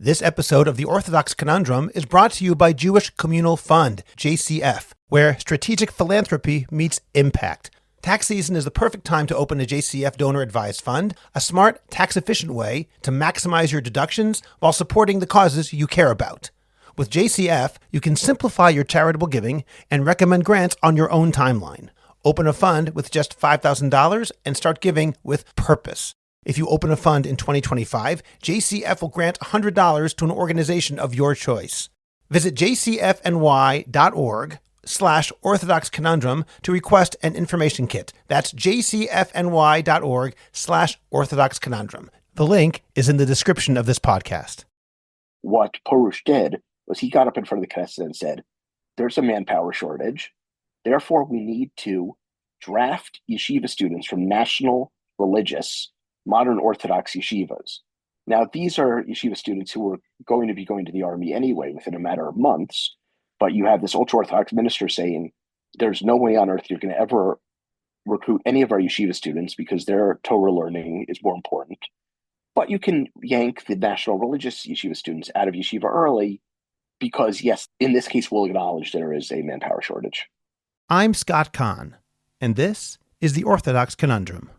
This episode of The Orthodox Conundrum is brought to you by Jewish Communal Fund, JCF, where strategic philanthropy meets impact. Tax season is the perfect time to open a JCF donor-advised fund, a smart, tax-efficient way to maximize your deductions while supporting the causes you care about. With JCF, you can simplify your charitable giving and recommend grants on your own timeline. Open a fund with just $5,000 and start giving with purpose. If you open a fund in 2025, JCF will grant $100 to an organization of your choice. Visit jcfny.org/Orthodox Conundrum to request an information kit. That's jcfny.org/Orthodox Conundrum. The link is in the description of this podcast. What Porush did was he got up in front of the Knesset and said, there's a manpower shortage. Therefore, we need to draft yeshiva students from national, religious, modern Orthodox yeshivas. Now, these are yeshiva students who are going to be going to the army anyway within a matter of months, but you have this ultra-Orthodox minister saying, there's no way on earth you're going to ever recruit any of our yeshiva students because their Torah learning is more important. But you can yank the national religious yeshiva students out of yeshiva early because, yes, in this case, we'll acknowledge there is a manpower shortage. I'm Scott Kahn, and this is The Orthodox Conundrum.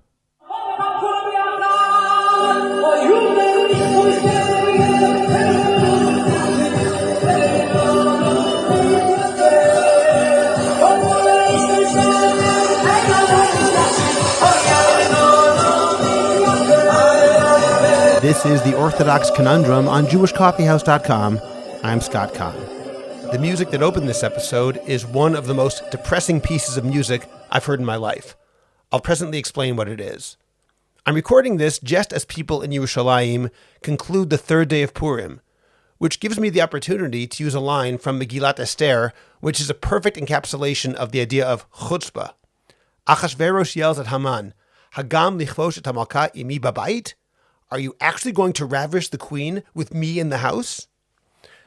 This is The Orthodox Conundrum on JewishCoffeehouse.com. I'm Scott Kahn. The music that opened this episode is one of the most depressing pieces of music I've heard in my life. I'll presently explain what it is. I'm recording this just as people in Yerushalayim conclude the third day of Purim, which gives me the opportunity to use a line from Megillat Esther, which is a perfect encapsulation of the idea of Chutzpah. Achashverosh yells at Haman, Hagam lichvosh et hamalka imi babait? Are you actually going to ravish the queen with me in the house?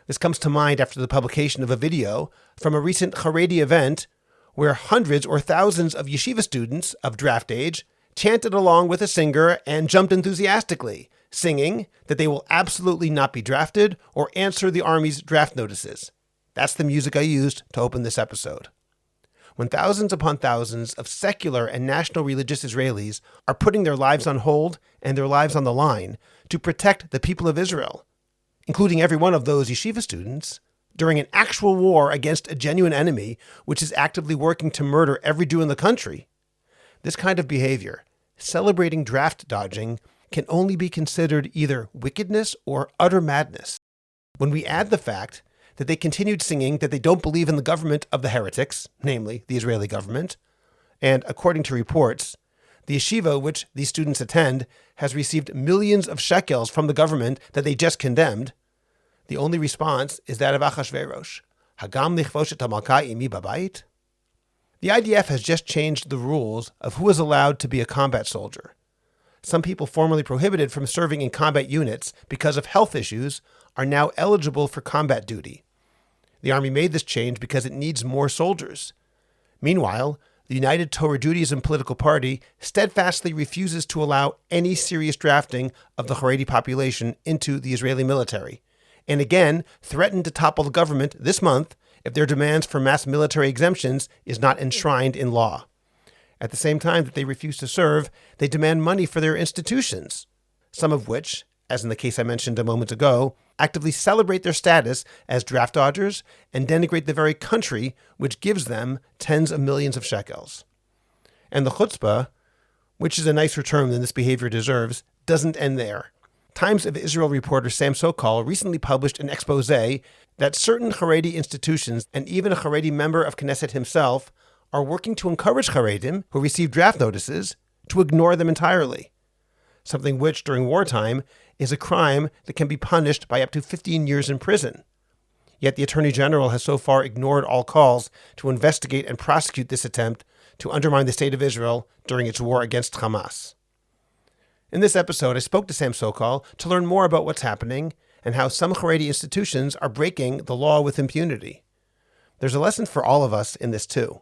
This comes to mind after the publication of a video from a recent Chareidi event where hundreds or thousands of yeshiva students of draft age chanted along with a singer and jumped enthusiastically, singing that they will absolutely not be drafted or answer the Army's draft notices. That's the music I used to open this episode. When thousands upon thousands of secular and national religious Israelis are putting their lives on hold and their lives on the line to protect the people of Israel, including every one of those yeshiva students, during an actual war against a genuine enemy which is actively working to murder every Jew in the country, this kind of behavior, celebrating draft dodging, can only be considered either wickedness or utter madness. When we add the fact that they continued singing that they don't believe in the government of the heretics, namely the Israeli government, and according to reports, the yeshiva which these students attend has received millions of shekels from the government that they just condemned, the only response is that of Achashverosh, Hagam lichvosh et hamalka imi babait? The IDF has just changed the rules of who is allowed to be a combat soldier. Some people formerly prohibited from serving in combat units because of health issues are now eligible for combat duty. The Army made this change because it needs more soldiers. Meanwhile, the United Torah Judaism political party steadfastly refuses to allow any serious drafting of the Chareidi population into the Israeli military, and again threatened to topple the government this month if their demands for mass military exemptions is not enshrined in law. At the same time that they refuse to serve, they demand money for their institutions, some of which, as in the case I mentioned a moment ago, actively celebrate their status as draft dodgers and denigrate the very country which gives them tens of millions of shekels. And the chutzpah, which is a nicer term than this behavior deserves, doesn't end there. Times of Israel reporter Sam Sokol recently published an expose that certain Chareidi institutions and even a Chareidi member of Knesset himself are working to encourage Chareidim who receive draft notices to ignore them entirely, something which, during wartime, is a crime that can be punished by up to 15 years in prison. Yet the Attorney General has so far ignored all calls to investigate and prosecute this attempt to undermine the State of Israel during its war against Hamas. In this episode, I spoke to Sam Sokol to learn more about what's happening and how some Chareidi institutions are breaking the law with impunity. There's a lesson for all of us in this too.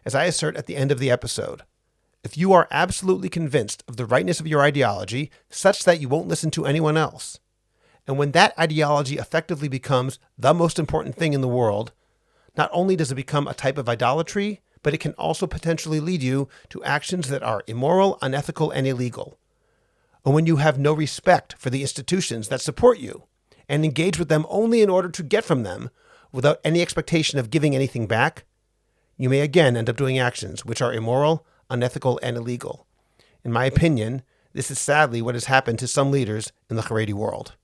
As I assert at the end of the episode, if you are absolutely convinced of the rightness of your ideology, such that you won't listen to anyone else, And when that ideology effectively becomes the most important thing in the world, not only does it become a type of idolatry, but it can also potentially lead you to actions that are immoral, unethical, and illegal. And when you have no respect for the institutions that support you and engage with them only in order to get from them without any expectation of giving anything back, you may again end up doing actions which are immoral, unethical, and illegal. In my opinion, this is sadly what has happened to some leaders in the Chareidi world.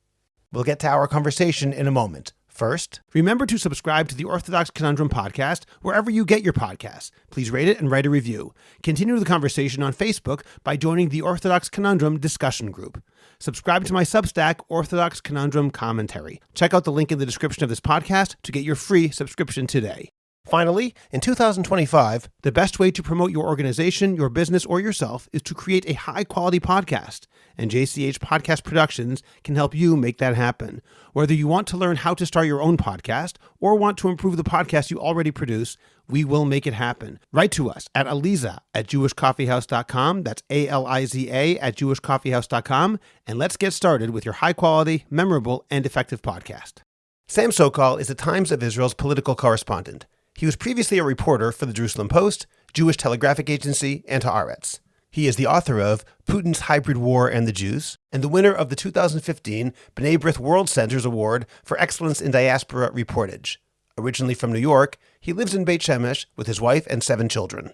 We'll get to our conversation in a moment. First, remember to subscribe to the Orthodox Conundrum podcast wherever you get your podcasts. Please rate it and write a review. Continue the conversation on Facebook by joining the Orthodox Conundrum discussion group. Subscribe to my Substack, Orthodox Conundrum Commentary. Check out the link in the description of this podcast to get your free subscription today. Finally, in 2025, the best way to promote your organization, your business, or yourself is to create a high-quality podcast. And JCH Podcast Productions can help you make that happen. Whether you want to learn how to start your own podcast or want to improve the podcast you already produce, we will make it happen. Write to us at aliza@jewishcoffeehouse.com. That's ALIZA @jewishcoffeehouse.com. And let's get started with your high-quality, memorable, and effective podcast. Sam Sokol is the Times of Israel's political correspondent. He was previously a reporter for the Jerusalem Post, Jewish Telegraphic Agency, and Haaretz. He is the author of Putin's Hybrid War and the Jews, and the winner of the 2015 B'nai B'rith World Center's Award for Excellence in Diaspora Reportage. Originally from New York, he lives in Beit Shemesh with his wife and 7 children.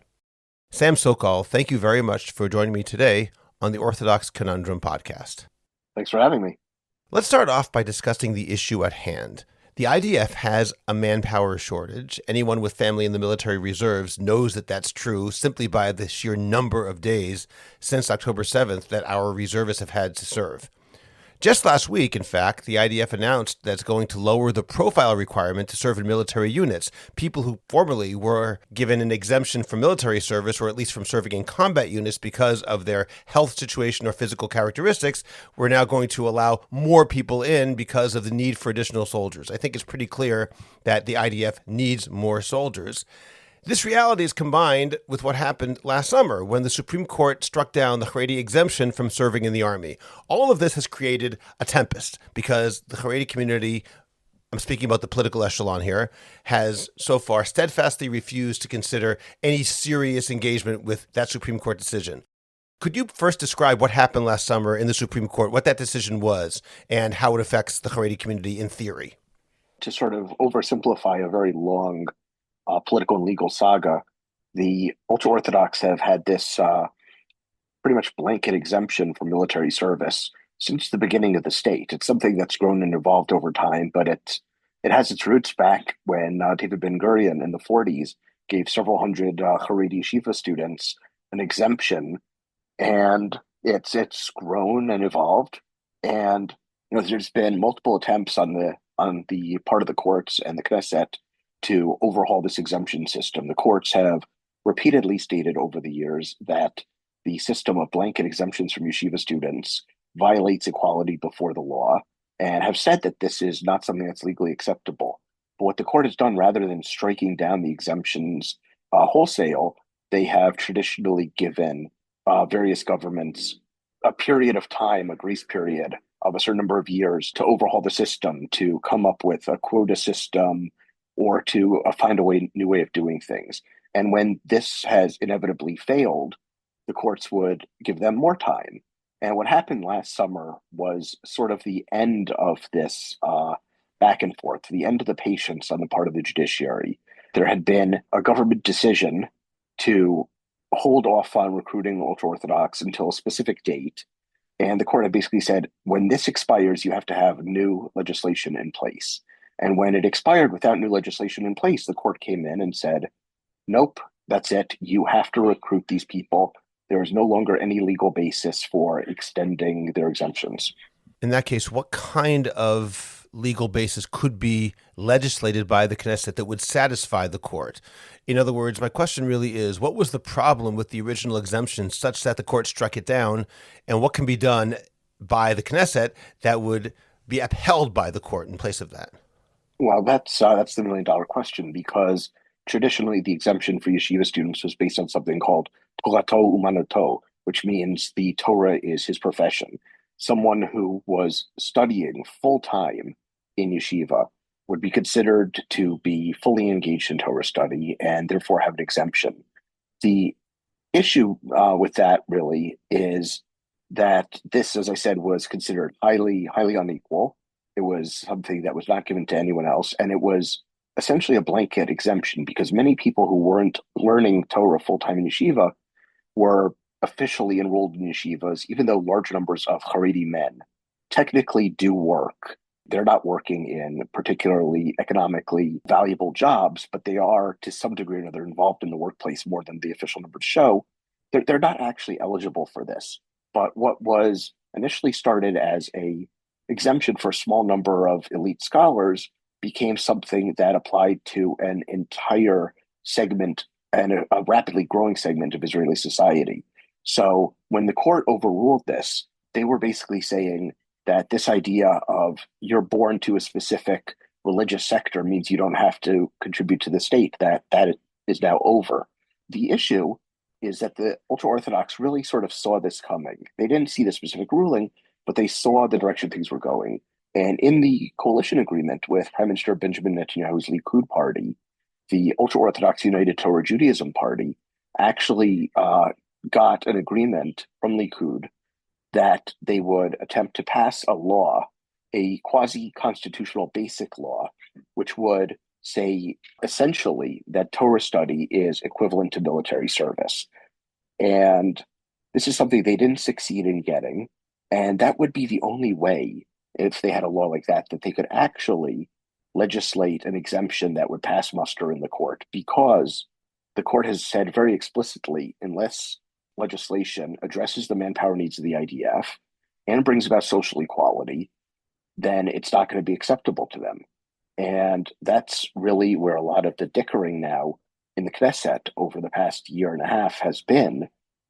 Sam Sokol, thank you very much for joining me today on the Orthodox Conundrum podcast. Thanks for having me. Let's start off by discussing the issue at hand. The IDF has a manpower shortage. Anyone with family in the military reserves knows that that's true simply by the sheer number of days since October 7th that our reservists have had to serve. Just last week, in fact, the IDF announced that it's going to lower the profile requirement to serve in military units. People who formerly were given an exemption from military service, or at least from serving in combat units because of their health situation or physical characteristics, we're now going to allow more people in because of the need for additional soldiers. I think it's pretty clear that the IDF needs more soldiers. This reality is combined with what happened last summer when the Supreme Court struck down the Chareidi exemption from serving in the army. All of this has created a tempest because the Chareidi community, I'm speaking about the political echelon here, has so far steadfastly refused to consider any serious engagement with that Supreme Court decision. Could you first describe what happened last summer in the Supreme Court, what that decision was, and how it affects the Chareidi community in theory? To sort of oversimplify a very long political and legal saga, the ultra-Orthodox have had this pretty much blanket exemption from military service since the beginning of the state. It's something that's grown and evolved over time, but it has its roots back when David Ben-Gurion in the 40s gave several hundred Chareidi yeshiva students an exemption, and it's grown and evolved. And there's been multiple attempts on the part of the courts and the Knesset to overhaul this exemption system. The courts have repeatedly stated over the years that the system of blanket exemptions from yeshiva students violates equality before the law, and have said that this is not something that's legally acceptable. But what the court has done, rather than striking down the exemptions wholesale, they have traditionally given various governments a period of time, a grace period of a certain number of years, to overhaul the system, to come up with a quota system, or to find a new way of doing things. And when this has inevitably failed, the courts would give them more time. And what happened last summer was sort of the end of this back and forth, the end of the patience on the part of the judiciary. There had been a government decision to hold off on recruiting ultra-Orthodox until a specific date. And the court had basically said, when this expires, you have to have new legislation in place. And when it expired without new legislation in place, the court came in and said, nope, that's it. You have to recruit these people. There is no longer any legal basis for extending their exemptions. In that case, what kind of legal basis could be legislated by the Knesset that would satisfy the court? In other words, my question really is, what was the problem with the original exemption such that the court struck it down, and what can be done by the Knesset that would be upheld by the court in place of that? Well, that's the million-dollar question, because traditionally the exemption for yeshiva students was based on something called Torato Umanato, which means the Torah is his profession. someone who was studying full time in yeshiva would be considered to be fully engaged in Torah study and therefore have an exemption. The issue with that really is that this, as I said, was considered highly unequal. It was something that was not given to anyone else, and it was essentially a blanket exemption because many people who weren't learning Torah full time in yeshiva were officially enrolled in yeshivas, even though large numbers of Chareidi men technically do work. They're not working in particularly economically valuable jobs, but they are to some degree or another involved in the workplace more than the official numbers show. They're not actually eligible for this. But what was initially started as a exemption for a small number of elite scholars became something that applied to an entire segment and a rapidly growing segment of Israeli society. So when the court overruled this, they were basically saying that this idea of you're born to a specific religious sector means you don't have to contribute to the state, that is now over. The issue is that the ultra-Orthodox really sort of saw this coming. They didn't see the specific ruling, but they saw the direction things were going. And in the coalition agreement with Prime Minister Benjamin Netanyahu's Likud party, the ultra-Orthodox United Torah Judaism Party actually got an agreement from Likud that they would attempt to pass a law, a quasi-constitutional basic law, which would say essentially that Torah study is equivalent to military service. And this is something they didn't succeed in getting. And that would be the only way, if they had a law like that they could actually legislate an exemption that would pass muster in the court, because the court has said very explicitly, unless legislation addresses the manpower needs of the IDF and brings about social equality, then it's not going to be acceptable to them. And that's really where a lot of the dickering now in the Knesset over the past year and a half has been,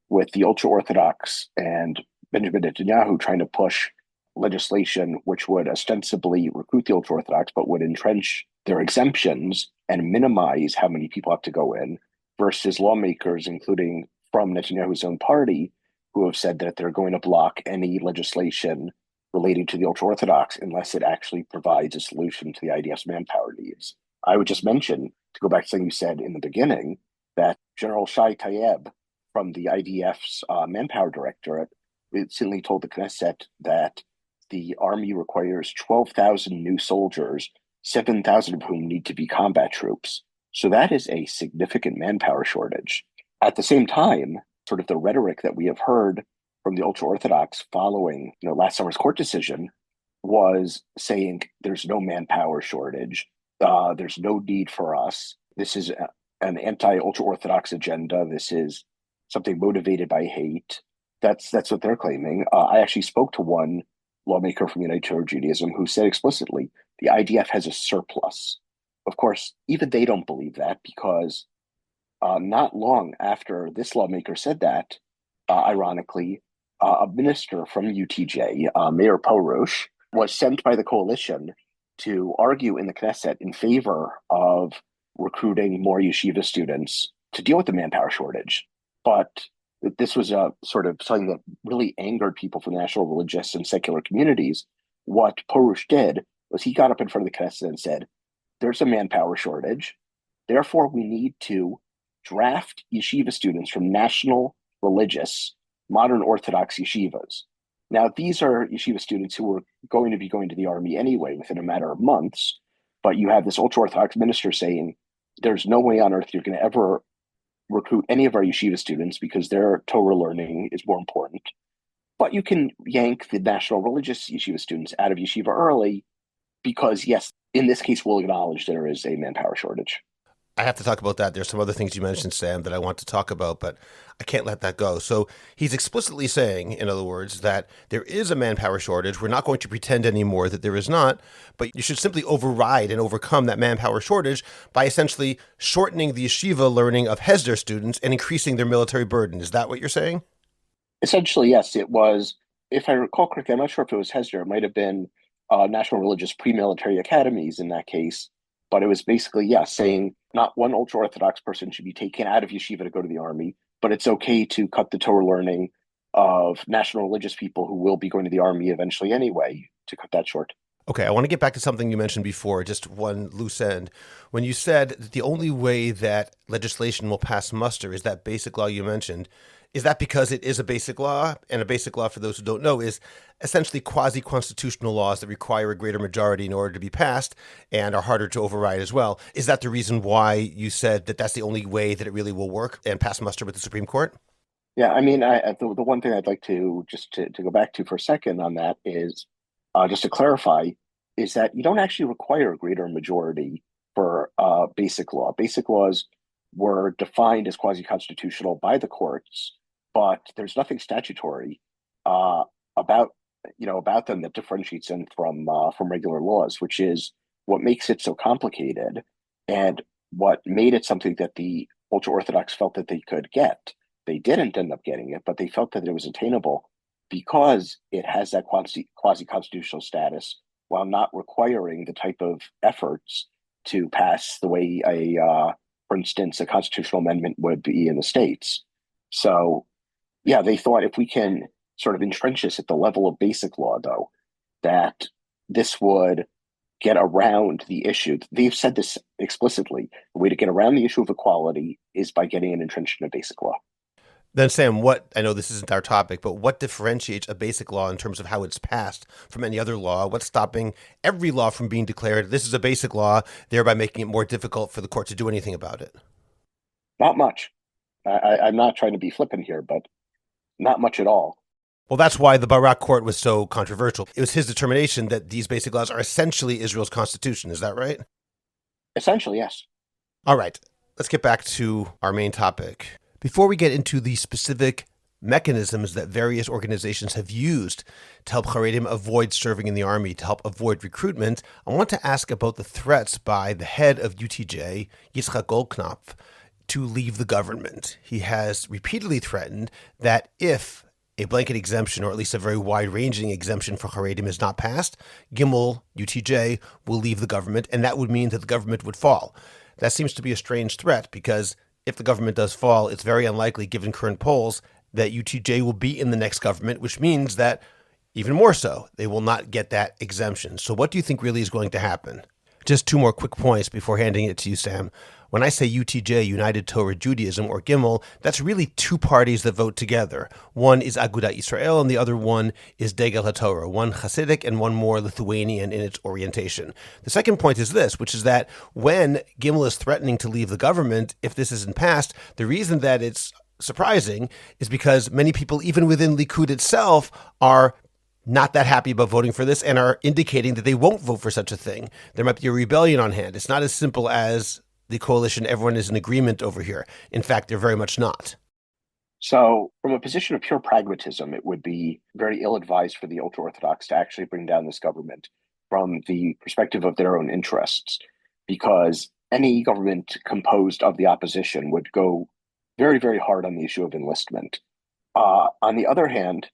with the ultra-Orthodox and Benjamin Netanyahu trying to push legislation which would ostensibly recruit the ultra-Orthodox but would entrench their exemptions and minimize how many people have to go in, versus lawmakers, including from Netanyahu's own party, who have said that they're going to block any legislation relating to the ultra-Orthodox unless it actually provides a solution to the IDF's manpower needs. I would just mention, to go back to something you said in the beginning, that General Shai Tayeb from the IDF's manpower directorate recently told the Knesset that the army requires 12,000 new soldiers, 7,000 of whom need to be combat troops. So that is a significant manpower shortage. At the same time, sort of the rhetoric that we have heard from the ultra-Orthodox following last summer's court decision was saying there's no manpower shortage, there's no need for us. This is an anti-ultra-Orthodox agenda. This is something motivated by hate. That's what they're claiming. I actually spoke to one lawmaker from United Torah Judaism who said explicitly the IDF has a surplus. Of course, even they don't believe that, because not long after this lawmaker said that, ironically, a minister from UTJ, Mayor Porush, was sent by the coalition to argue in the Knesset in favor of recruiting more yeshiva students to deal with the manpower shortage. But this was a sort of something that really angered people from the national religious and secular communities. What Porush did was he got up in front of the Knesset and said, there's a manpower shortage. Therefore, we need to draft yeshiva students from national religious modern Orthodox yeshivas. Now, these are yeshiva students who are going to be going to the army anyway within a matter of months, but you have this ultra-Orthodox minister saying there's no way on earth you're going to ever recruit any of our yeshiva students because their Torah learning is more important. But you can yank the national religious yeshiva students out of yeshiva early because, yes, in this case, we'll acknowledge there is a manpower shortage. I have to talk about that. There's some other things you mentioned, Sam, that I want to talk about, but I can't let that go. So he's explicitly saying, in other words, that there is a manpower shortage. We're not going to pretend anymore that there is not, but you should simply override and overcome that manpower shortage by essentially shortening the yeshiva learning of Hesder students and increasing their military burden. Is that what you're saying? Essentially, yes. It was, if I recall correctly, I'm not sure if it was Hesder. It might have been national religious pre-military academies in that case. But it was basically, saying not one ultra-Orthodox person should be taken out of yeshiva to go to the army, but it's okay to cut the Torah learning of national religious people who will be going to the army eventually anyway, to cut that short. Okay, I want to get back to something you mentioned before, just one loose end. When you said that the only way that legislation will pass muster is that basic law you mentioned, is that because it is a basic law? And a basic law, for those who don't know, is essentially quasi constitutional laws that require a greater majority in order to be passed and are harder to override as well. Is that the reason why you said that that's the only way that it really will work and pass muster with the Supreme Court? Yeah, I mean, the one thing I'd like to just to go back to for a second on that is just to clarify is that you don't actually require a greater majority for basic law. Basic laws were defined as quasi-constitutional by the courts, but there's nothing statutory uh, about about them that differentiates them from regular laws, which is what makes it so complicated and what made it something that the ultra orthodox felt that they could get. They didn't end up getting it, but they felt that it was attainable because it has that quasi-constitutional status while not requiring the type of efforts to pass the way for instance, a constitutional amendment would be in the states. So, yeah, they thought if we can sort of entrench this at the level of basic law, though, that this would get around the issue. They've said this explicitly. The way to get around the issue of equality is by getting an entrenched in a basic law. Then, Sam, what I know this isn't our topic, but what differentiates a basic law in terms of how it's passed from any other law? What's stopping every law from being declared this is a basic law, thereby making it more difficult for the court to do anything about it? Not much. I'm not trying to be flippant here, but not much at all. Well, that's why the Barak court was so controversial. It was his determination that these basic laws are essentially Israel's constitution. Is that right? Essentially, yes. All right. Let's get back to our main topic. Before we get into the specific mechanisms that various organizations have used to help Charedim avoid serving in the army, to help avoid recruitment, I want to ask about the threats by the head of UTJ, Yitzchak Goldknopf, to leave the government. He has repeatedly threatened that if a blanket exemption, or at least a very wide-ranging exemption for Charedim, is not passed, Gimel, UTJ, will leave the government, and that would mean that the government would fall. That seems to be a strange threat because if the government does fall, it's very unlikely, given current polls, that UTJ will be in the next government, which means that even more so, they will not get that exemption. So what do you think really is going to happen? Just two more quick points before handing it to you, Sam. When I say UTJ, United Torah Judaism, or Gimel, that's really two parties that vote together. One is Agudat Yisrael, and the other one is Degel HaTorah, one Hasidic and one more Lithuanian in its orientation. The second point is this, which is that when Gimel is threatening to leave the government, if this isn't passed, the reason that it's surprising is because many people, even within Likud itself, are not that happy about voting for this and are indicating that they won't vote for such a thing. There might be a rebellion on hand. It's not as simple as the coalition, everyone is in agreement over here. In fact, they're very much not. So, from a position of pure pragmatism, it would be very ill advised for the ultra Orthodox to actually bring down this government from the perspective of their own interests, because any government composed of the opposition would go very, very hard on the issue of enlistment. On the other hand,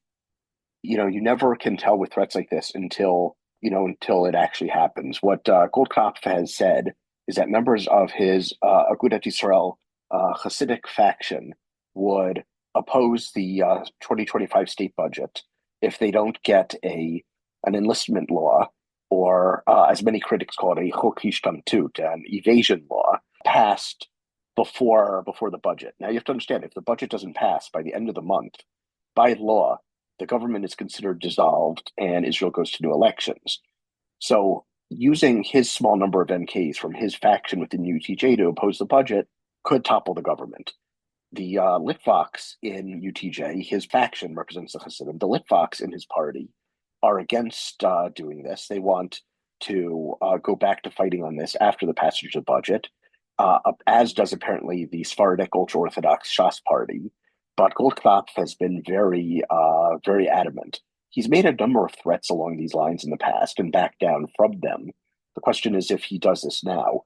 you never can tell with threats like this until it actually happens. What Goldkopf has said is that members of his Agudat Yisrael Hasidic faction would oppose the 2025 state budget if they don't get an enlistment law, or as many critics call it, a chok hishtamtut, an evasion law, passed before the budget. Now you have to understand, if the budget doesn't pass by the end of the month, by law, the government is considered dissolved and Israel goes to new elections. So using his small number of MKs from his faction within UTJ to oppose the budget could topple the government. The Litvoks in UTJ, his faction represents the Hasidim. The Litvoks in his party are against doing this. They want to go back to fighting on this after the passage of the budget, as does apparently the Sephardic ultra-Orthodox Shas party. But Goldknopf has been very adamant. He's made a number of threats along these lines in the past and backed down from them. The question is if he does this now.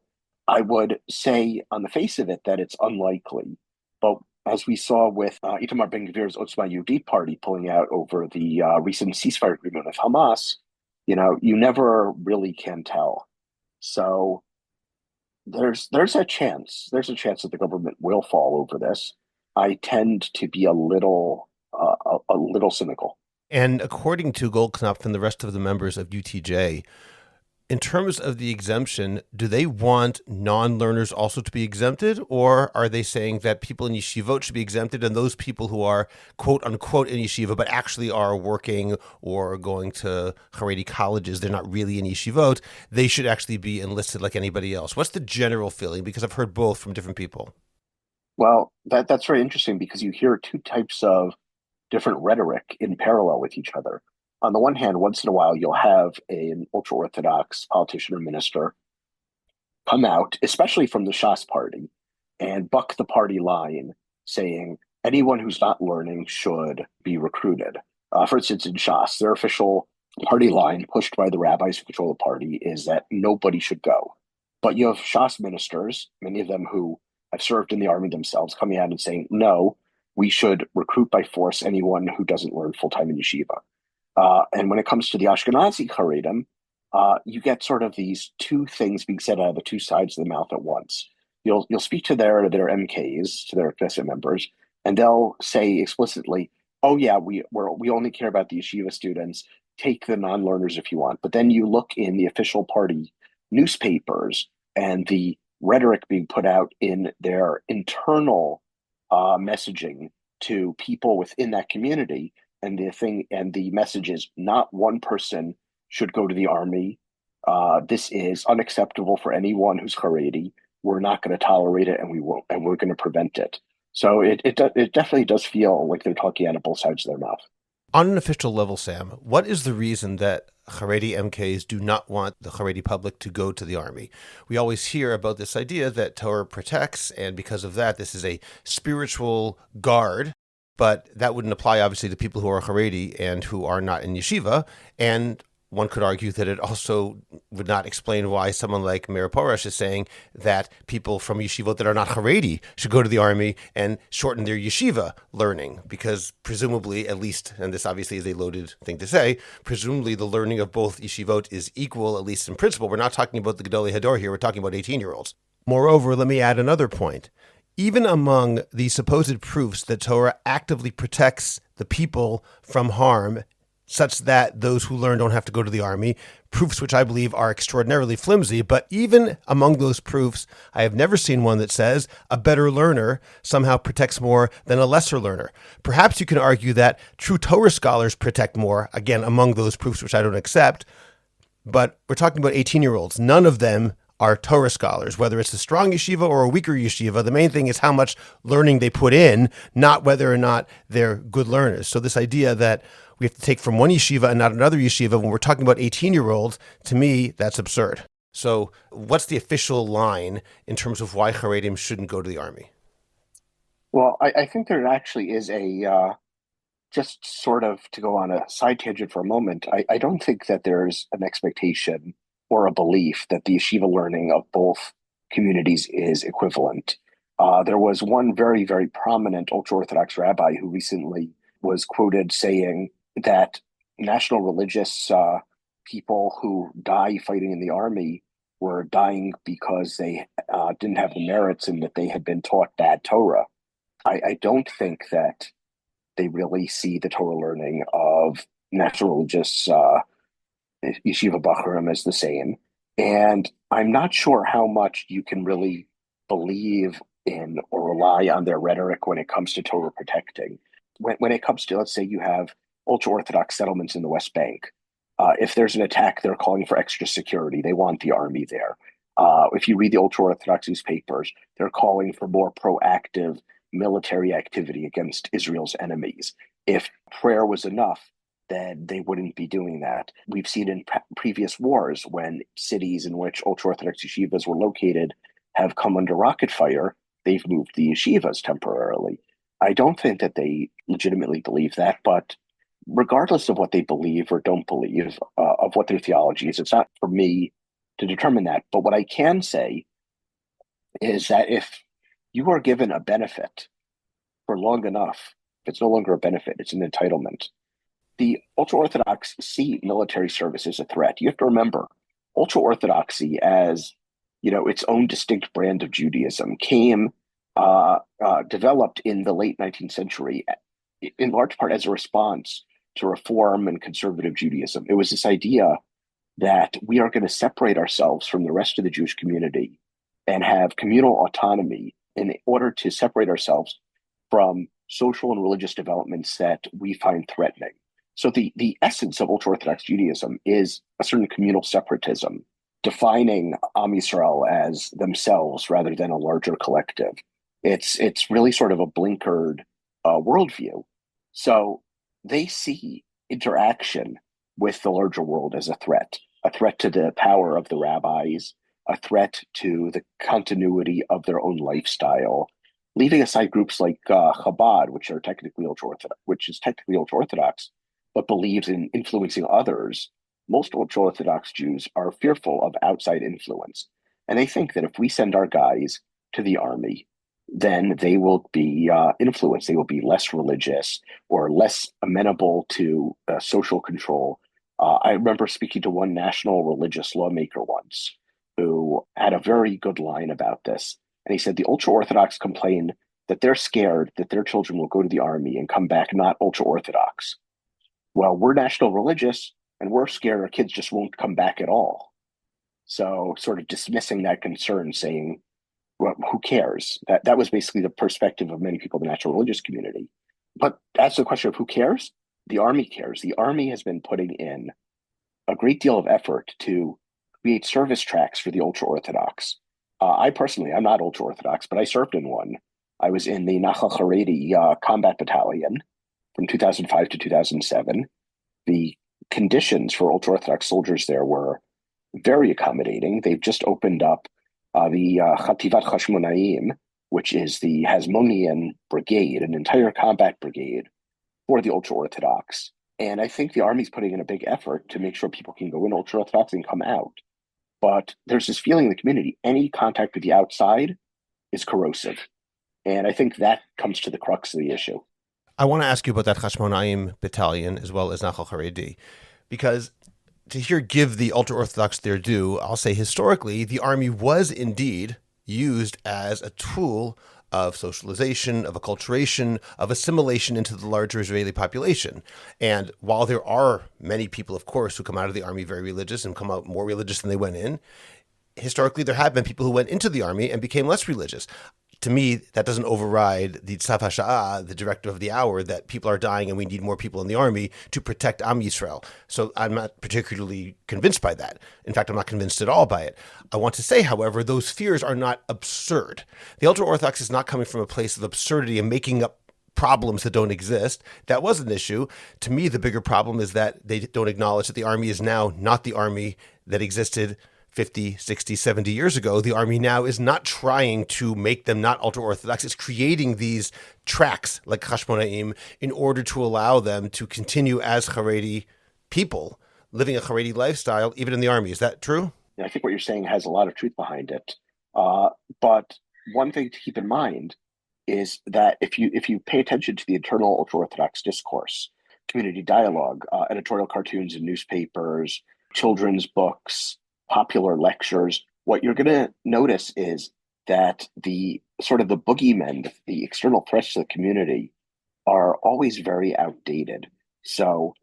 I would say on the face of it that it's unlikely. But as we saw with Itamar Ben-Gvir's Otzma Yehudit party pulling out over the recent ceasefire agreement with Hamas, you never really can tell. So there's a chance that the government will fall over this. I tend to be a little a little cynical. And according to Goldknopf and the rest of the members of UTJ, in terms of the exemption, do they want non-learners also to be exempted, or are they saying that people in yeshivot should be exempted and those people who are quote unquote in yeshiva but actually are working or going to Chareidi colleges, they're not really in yeshivot, they should actually be enlisted like anybody else? What's the general feeling? Because I've heard both from different people. Well, that's very interesting because you hear two types of different rhetoric in parallel with each other. On the one hand, once in a while, you'll have an ultra Orthodox politician or minister come out, especially from the Shas party, and buck the party line, saying anyone who's not learning should be recruited. For instance, in Shas, their official party line, pushed by the rabbis who control the party, is that nobody should go. But you have Shas ministers, many of them who have served in the army themselves, coming out and saying, no, we should recruit by force anyone who doesn't learn full time in yeshiva. And when it comes to the Ashkenazi Haredim, you get sort of these two things being said out of the two sides of the mouth at once. You'll speak to their MKs, to their Knesset members, and they'll say explicitly, "Oh yeah, we only care about the yeshiva students. Take the non-learners if you want." But then you look in the official party newspapers and the rhetoric being put out in their internal messaging to people within that community, and the message is not one person should go to the army. This is unacceptable for anyone who's Chareidi. We're not going to tolerate it, and we won't, and we're going to prevent it. So it definitely does feel like they're talking out of both sides of their mouth. On an official level, Sam, what is the reason that Chareidi MKs do not want the Chareidi public to go to the army? We always hear about this idea that Torah protects, and because of that, this is a spiritual guard. But that wouldn't apply, obviously, to people who are Chareidi and who are not in yeshiva. And one could argue that it also would not explain why someone like Meir Porush is saying that people from yeshivot that are not Chareidi should go to the army and shorten their yeshiva learning, because presumably, at least, and this obviously is a loaded thing to say, presumably the learning of both yeshivot is equal, at least in principle. We're not talking about the Gedolei Hador here, we're talking about 18-year-olds. Moreover, let me add another point. Even among the supposed proofs that Torah actively protects the people from harm, such that those who learn don't have to go to the army, proofs which I believe are extraordinarily flimsy, but even among those proofs, I have never seen one that says a better learner somehow protects more than a lesser learner. Perhaps you can argue that true Torah scholars protect more, again, among those proofs which I don't accept, but we're talking about 18-year-olds. None of them are Torah scholars, whether it's a strong yeshiva or a weaker yeshiva. The main thing is how much learning they put in, not whether or not they're good learners. So this idea that we have to take from one yeshiva and not another yeshiva when we're talking about 18-year-olds, to me, that's absurd. So what's the official line in terms of why Charedim shouldn't go to the army? Well, I think there actually is just sort of to go on a side tangent for a moment, I don't think that there's an expectation or a belief that the yeshiva learning of both communities is equivalent. There was one very, very prominent ultra-Orthodox rabbi who recently was quoted saying that national religious people who die fighting in the army were dying because they didn't have the merits and that they had been taught bad Torah. I don't think that they really see the Torah learning of national religious yeshiva bachurim as the same. And I'm not sure how much you can really believe in or rely on their rhetoric when it comes to Torah protecting. When it comes to, let's say, you have ultra-Orthodox settlements in the West Bank. If there's an attack, they're calling for extra security. They want the army there. If you read the ultra-Orthodox newspapers, they're calling for more proactive military activity against Israel's enemies. If prayer was enough, then they wouldn't be doing that. We've seen in previous wars when cities in which ultra-Orthodox yeshivas were located have come under rocket fire, they've moved the yeshivas temporarily. I don't think that they legitimately believe that, but regardless of what they believe or don't believe, of what their theology is, it's not for me to determine that. But what I can say is that if you are given a benefit for long enough, it's no longer a benefit, it's an entitlement. The ultra-Orthodox see military service as a threat. You have to remember, ultra-Orthodoxy as, its own distinct brand of Judaism developed in the late 19th century. in large part as a response to Reform and conservative Judaism. It was this idea that we are going to separate ourselves from the rest of the Jewish community and have communal autonomy in order to separate ourselves from social and religious developments that we find threatening. So the essence of ultra-Orthodox Judaism is a certain communal separatism, defining Am Yisrael as themselves rather than a larger collective. It's really sort of a blinkered worldview. So they see interaction with the larger world as a threat to the power of the rabbis, a threat to the continuity of their own lifestyle, leaving aside groups like Chabad, which is technically ultra orthodox, but believes in influencing others. Most ultra orthodox Jews are fearful of outside influence, and they think that if we send our guys to the army, then they will be influenced. They will be less religious or less amenable to social control. I remember speaking to one national religious lawmaker once who had a very good line about this. And he said the ultra Orthodox complain that they're scared that their children will go to the army and come back not ultra Orthodox. Well, we're national religious and we're scared our kids just won't come back at all. So, sort of dismissing that concern, saying, well, who cares? That was basically the perspective of many people in the natural religious community. But as to the question of who cares, the army cares. The army has been putting in a great deal of effort to create service tracks for the ultra Orthodox. I personally, I'm not ultra Orthodox, but I served in one. I was in the Chareidi combat battalion from 2005 to 2007. The conditions for ultra Orthodox soldiers there were very accommodating. They've just opened up the Chativat Chashmonaim, which is the Hasmonean brigade, an entire combat brigade for the ultra Orthodox. And I think the army's putting in a big effort to make sure people can go in ultra Orthodox and come out. But there's this feeling in the community, any contact with the outside is corrosive. And I think that comes to the crux of the issue. I want to ask you about that Chashmonaim battalion as well as Nachal Chareidi, because to hear give the ultra-Orthodox their due, I'll say historically, the army was indeed used as a tool of socialization, of acculturation, of assimilation into the larger Israeli population. And while there are many people, of course, who come out of the army very religious and come out more religious than they went in, historically there have been people who went into the army and became less religious. To me, that doesn't override the Tzav HaSha'ah, the directive of the hour, that people are dying and we need more people in the army to protect Am Yisrael. So I'm not particularly convinced by that. In fact, I'm not convinced at all by it. I want to say, however, those fears are not absurd. The ultra-Orthodox is not coming from a place of absurdity and making up problems that don't exist. That was an issue. To me, the bigger problem is that they don't acknowledge that the army is now not the army that existed 50, 60, 70 years ago. The army now is not trying to make them not ultra-Orthodox. It's creating these tracks like Chashmonaim in order to allow them to continue as Chareidi people, living a Chareidi lifestyle, even in the army. Is that true? I think what you're saying has a lot of truth behind it. But one thing to keep in mind is that if you pay attention to the internal ultra-Orthodox discourse, community dialogue, editorial cartoons in newspapers, children's books, popular lectures, what you're going to notice is that the sort of the boogeymen, the external threats to the community, are always very outdated. So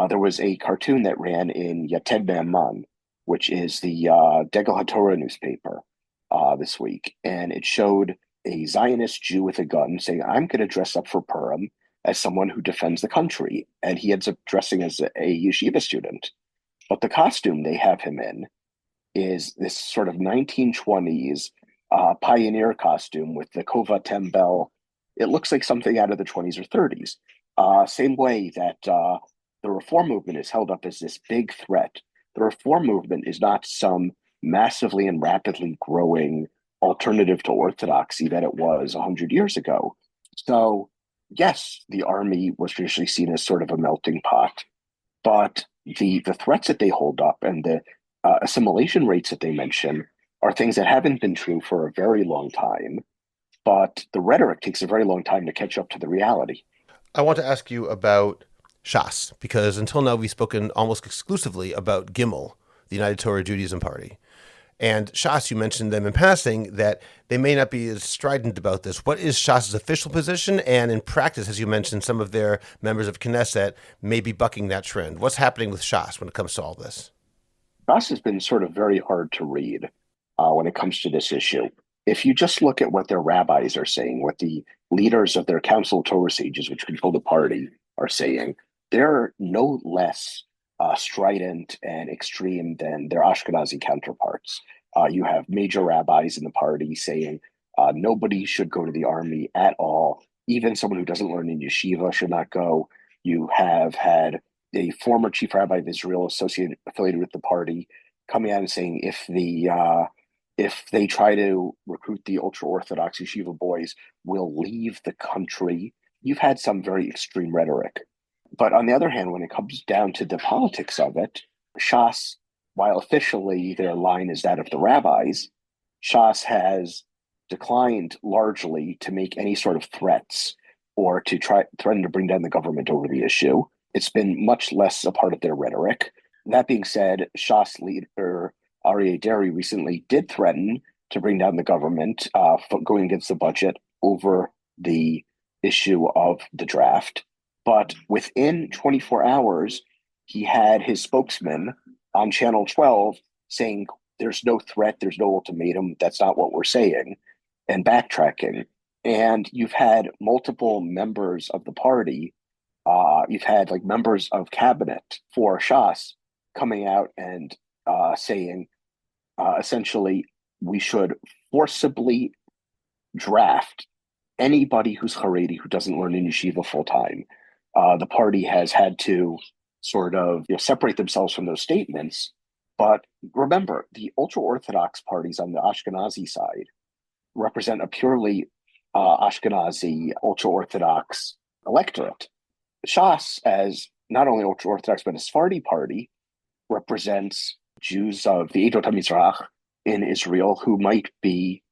there was a cartoon that ran in Yated Be'aman, which is the Degel HaTorah newspaper this week, and it showed a Zionist Jew with a gun saying, "I'm going to dress up for Purim as someone who defends the country," and he ends up dressing as a yeshiva student. But the costume they have him in is this sort of 1920s pioneer costume with the Kova Tembel. It looks like something out of the 20s or 30s. Same way that the Reform movement is held up as this big threat. The Reform movement is not some massively and rapidly growing alternative to orthodoxy that it was 100 years ago. So, yes, the army was traditionally seen as sort of a melting pot, but the threats that they hold up and the assimilation rates that they mention are things that haven't been true for a very long time, but the rhetoric takes a very long time to catch up to the reality. I want to ask you about Shas, because until now we've spoken almost exclusively about Gimel, the United Torah Judaism Party. And Shas, you mentioned them in passing, that they may not be as strident about this. What is Shas's official position? And in practice, as you mentioned, some of their members of Knesset may be bucking that trend. What's happening with Shas when it comes to all this? Shas has been sort of very hard to read when it comes to this issue. If you just look at what their rabbis are saying, what the leaders of their council Torah sages, which control the party, are saying, they're no less strident and extreme than their Ashkenazi counterparts. You have major rabbis in the party saying nobody should go to the army at all. Even someone who doesn't learn in yeshiva should not go. You have had a former chief rabbi of Israel affiliated with the party coming out and saying if they try to recruit the ultra-Orthodox yeshiva boys, will leave the country. You've had some very extreme rhetoric. But on the other hand, when it comes down to the politics of it, Shas, while officially their line is that of the rabbis, Shas has declined largely to make any sort of threats or to threaten to bring down the government over the issue. It's been much less a part of their rhetoric. That being said, Shas leader Aryeh Deri recently did threaten to bring down the government going against the budget over the issue of the draft. But within 24 hours, he had his spokesman on Channel 12 saying, there's no threat, there's no ultimatum, that's not what we're saying, and backtracking. And you've had multiple members of the party, you've had like members of cabinet for Shas coming out and saying, essentially, we should forcibly draft anybody who's Chareidi who doesn't learn in yeshiva full time. The party has had to sort of separate themselves from those statements. But remember, the ultra-Orthodox parties on the Ashkenazi side represent a purely Ashkenazi ultra-Orthodox electorate. Shas, as not only ultra-Orthodox, but a Sephardi party, represents Jews of the Edot HaMizrach in Israel who might be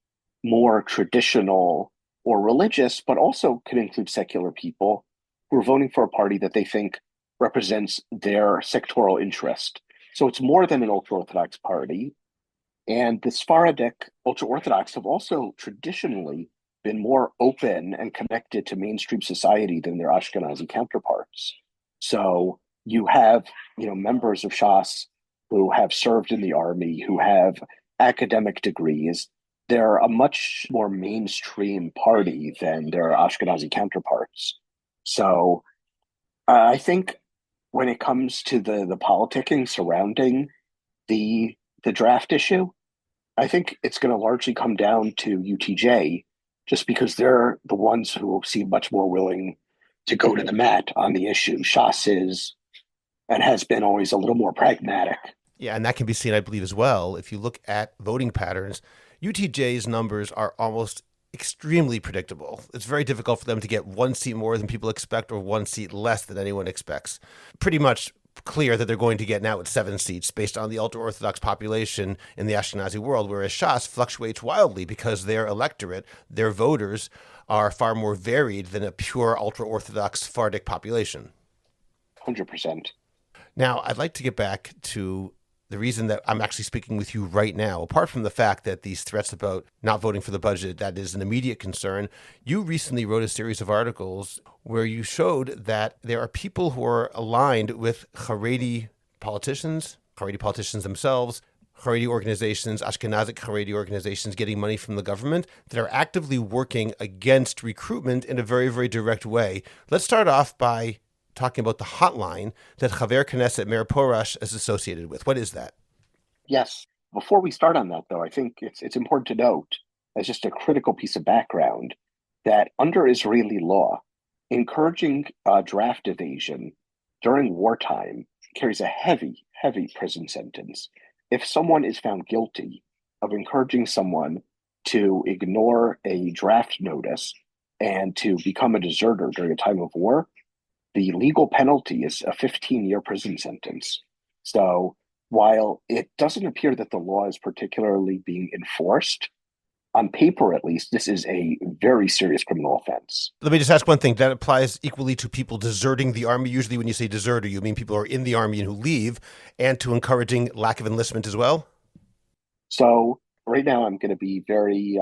more traditional or religious, but also can include secular people who are voting for a party that they think represents their sectoral interest. So it's more than an ultra-Orthodox party. And the Sephardic ultra-Orthodox have also traditionally been more open and connected to mainstream society than their Ashkenazi counterparts. So you have, members of Shas who have served in the army, who have academic degrees. They're a much more mainstream party than their Ashkenazi counterparts. So I think when it comes to the politicking surrounding the draft issue, I think it's going to largely come down to UTJ, just because they're the ones who seem much more willing to go to the mat on the issue. Shas is and has been always a little more pragmatic. Yeah, and that can be seen, I believe, as well. If you look at voting patterns, UTJ's numbers are almost extremely predictable. It's very difficult for them to get one seat more than people expect or one seat less than anyone expects. Pretty much clear that they're going to get now at 7 seats based on the ultra-Orthodox population in the Ashkenazi world, whereas Shas fluctuates wildly because their electorate, their voters, are far more varied than a pure ultra-Orthodox Sephardic population. 100%. Now, I'd like to get back to the reason that I'm actually speaking with you right now. Apart from the fact that these threats about not voting for the budget, that is an immediate concern, you recently wrote a series of articles where you showed that there are people who are aligned with Chareidi politicians themselves, Chareidi organizations, Ashkenazic Chareidi organizations getting money from the government that are actively working against recruitment in a very, very direct way. Let's start off by talking about the hotline that Chaver Knesset Meir Porush is associated with. What is that? Yes. Before we start on that, though, I think it's important to note, as just a critical piece of background, that under Israeli law, encouraging draft evasion during wartime carries a heavy, heavy prison sentence. If someone is found guilty of encouraging someone to ignore a draft notice and to become a deserter during a time of war, the legal penalty is a 15-year prison sentence. So while it doesn't appear that the law is particularly being enforced, on paper at least, this is a very serious criminal offense. Let me just ask one thing. That applies equally to people deserting the army. Usually when you say deserter, you mean people who are in the army and who leave, and to encouraging lack of enlistment as well? So right now I'm going to be very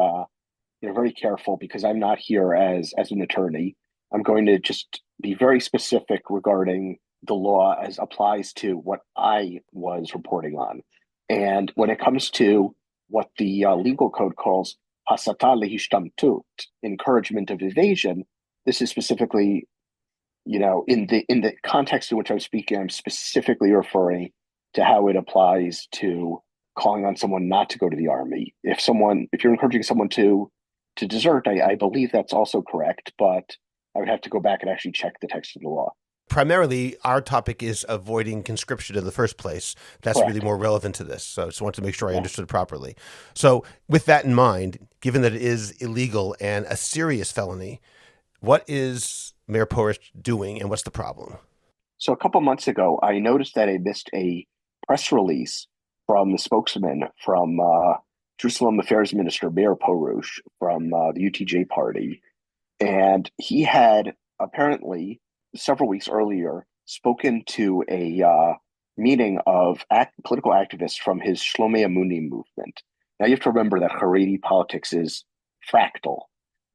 careful because I'm not here as an attorney. I'm going to just be very specific regarding the law as applies to what I was reporting on. And when it comes to what the legal code calls hasata lehishtamtut, encouragement of evasion, this is specifically, in the context in which I'm speaking, I'm specifically referring to how it applies to calling on someone not to go to the army. If you're encouraging someone to desert, I believe that's also correct, but I would have to go back and actually check the text of the law. Primarily, our topic is avoiding conscription in the first place. That's really Correct. more relevant to this. So I just wanted to make sure I Yeah. understood properly. So, with that in mind, given that it is illegal and a serious felony, what is Mayor Porush doing and what's the problem? So a couple months ago, I noticed that I missed a press release from the spokesman from Jerusalem Affairs Minister Mayor Porush from the UTJ party. And he had apparently several weeks earlier spoken to a meeting of political activists from his Shlomei Amuni movement. Now you have to remember that Chareidi politics is fractal.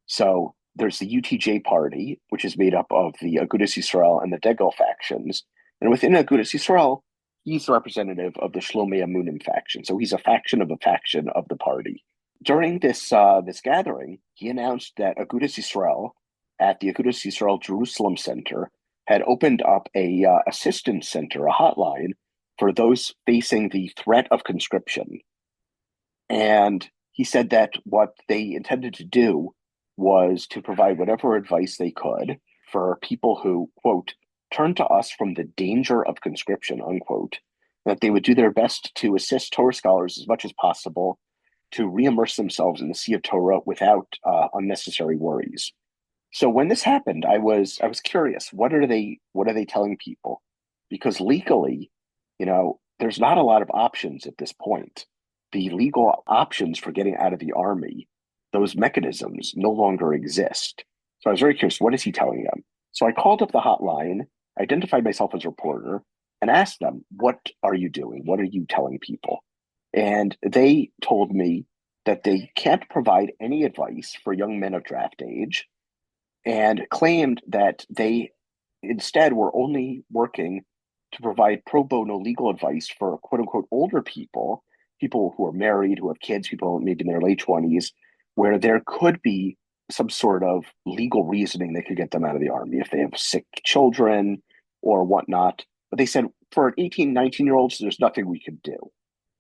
So there's the UTJ party, which is made up of the Agudas Yisrael and the Degel factions. And within Agudas Yisrael, he's the representative of the Shlomei Amunim faction. So he's a faction of the party. During this gathering, he announced that Agudas Yisrael at the Agudas Yisrael Jerusalem Center had opened up a assistance center, a hotline for those facing the threat of conscription. And he said that what they intended to do was to provide whatever advice they could for people who, quote, turn to us from the danger of conscription, unquote, that they would do their best to assist Torah scholars as much as possible to re-immerse themselves in the sea of Torah without unnecessary worries. So when this happened, I was curious. What are they telling people? Because legally, there's not a lot of options at this point. The legal options for getting out of the army, those mechanisms no longer exist. So I was very curious. What is he telling them? So I called up the hotline, identified myself as a reporter, and asked them, "What are you doing? What are you telling people?" And they told me that they can't provide any advice for young men of draft age and claimed that they instead were only working to provide pro bono legal advice for quote unquote older people, people who are married, who have kids, people maybe in their late 20s, where there could be some sort of legal reasoning that could get them out of the army if they have sick children or whatnot. But they said for 18, 19-year-olds, there's nothing we could do.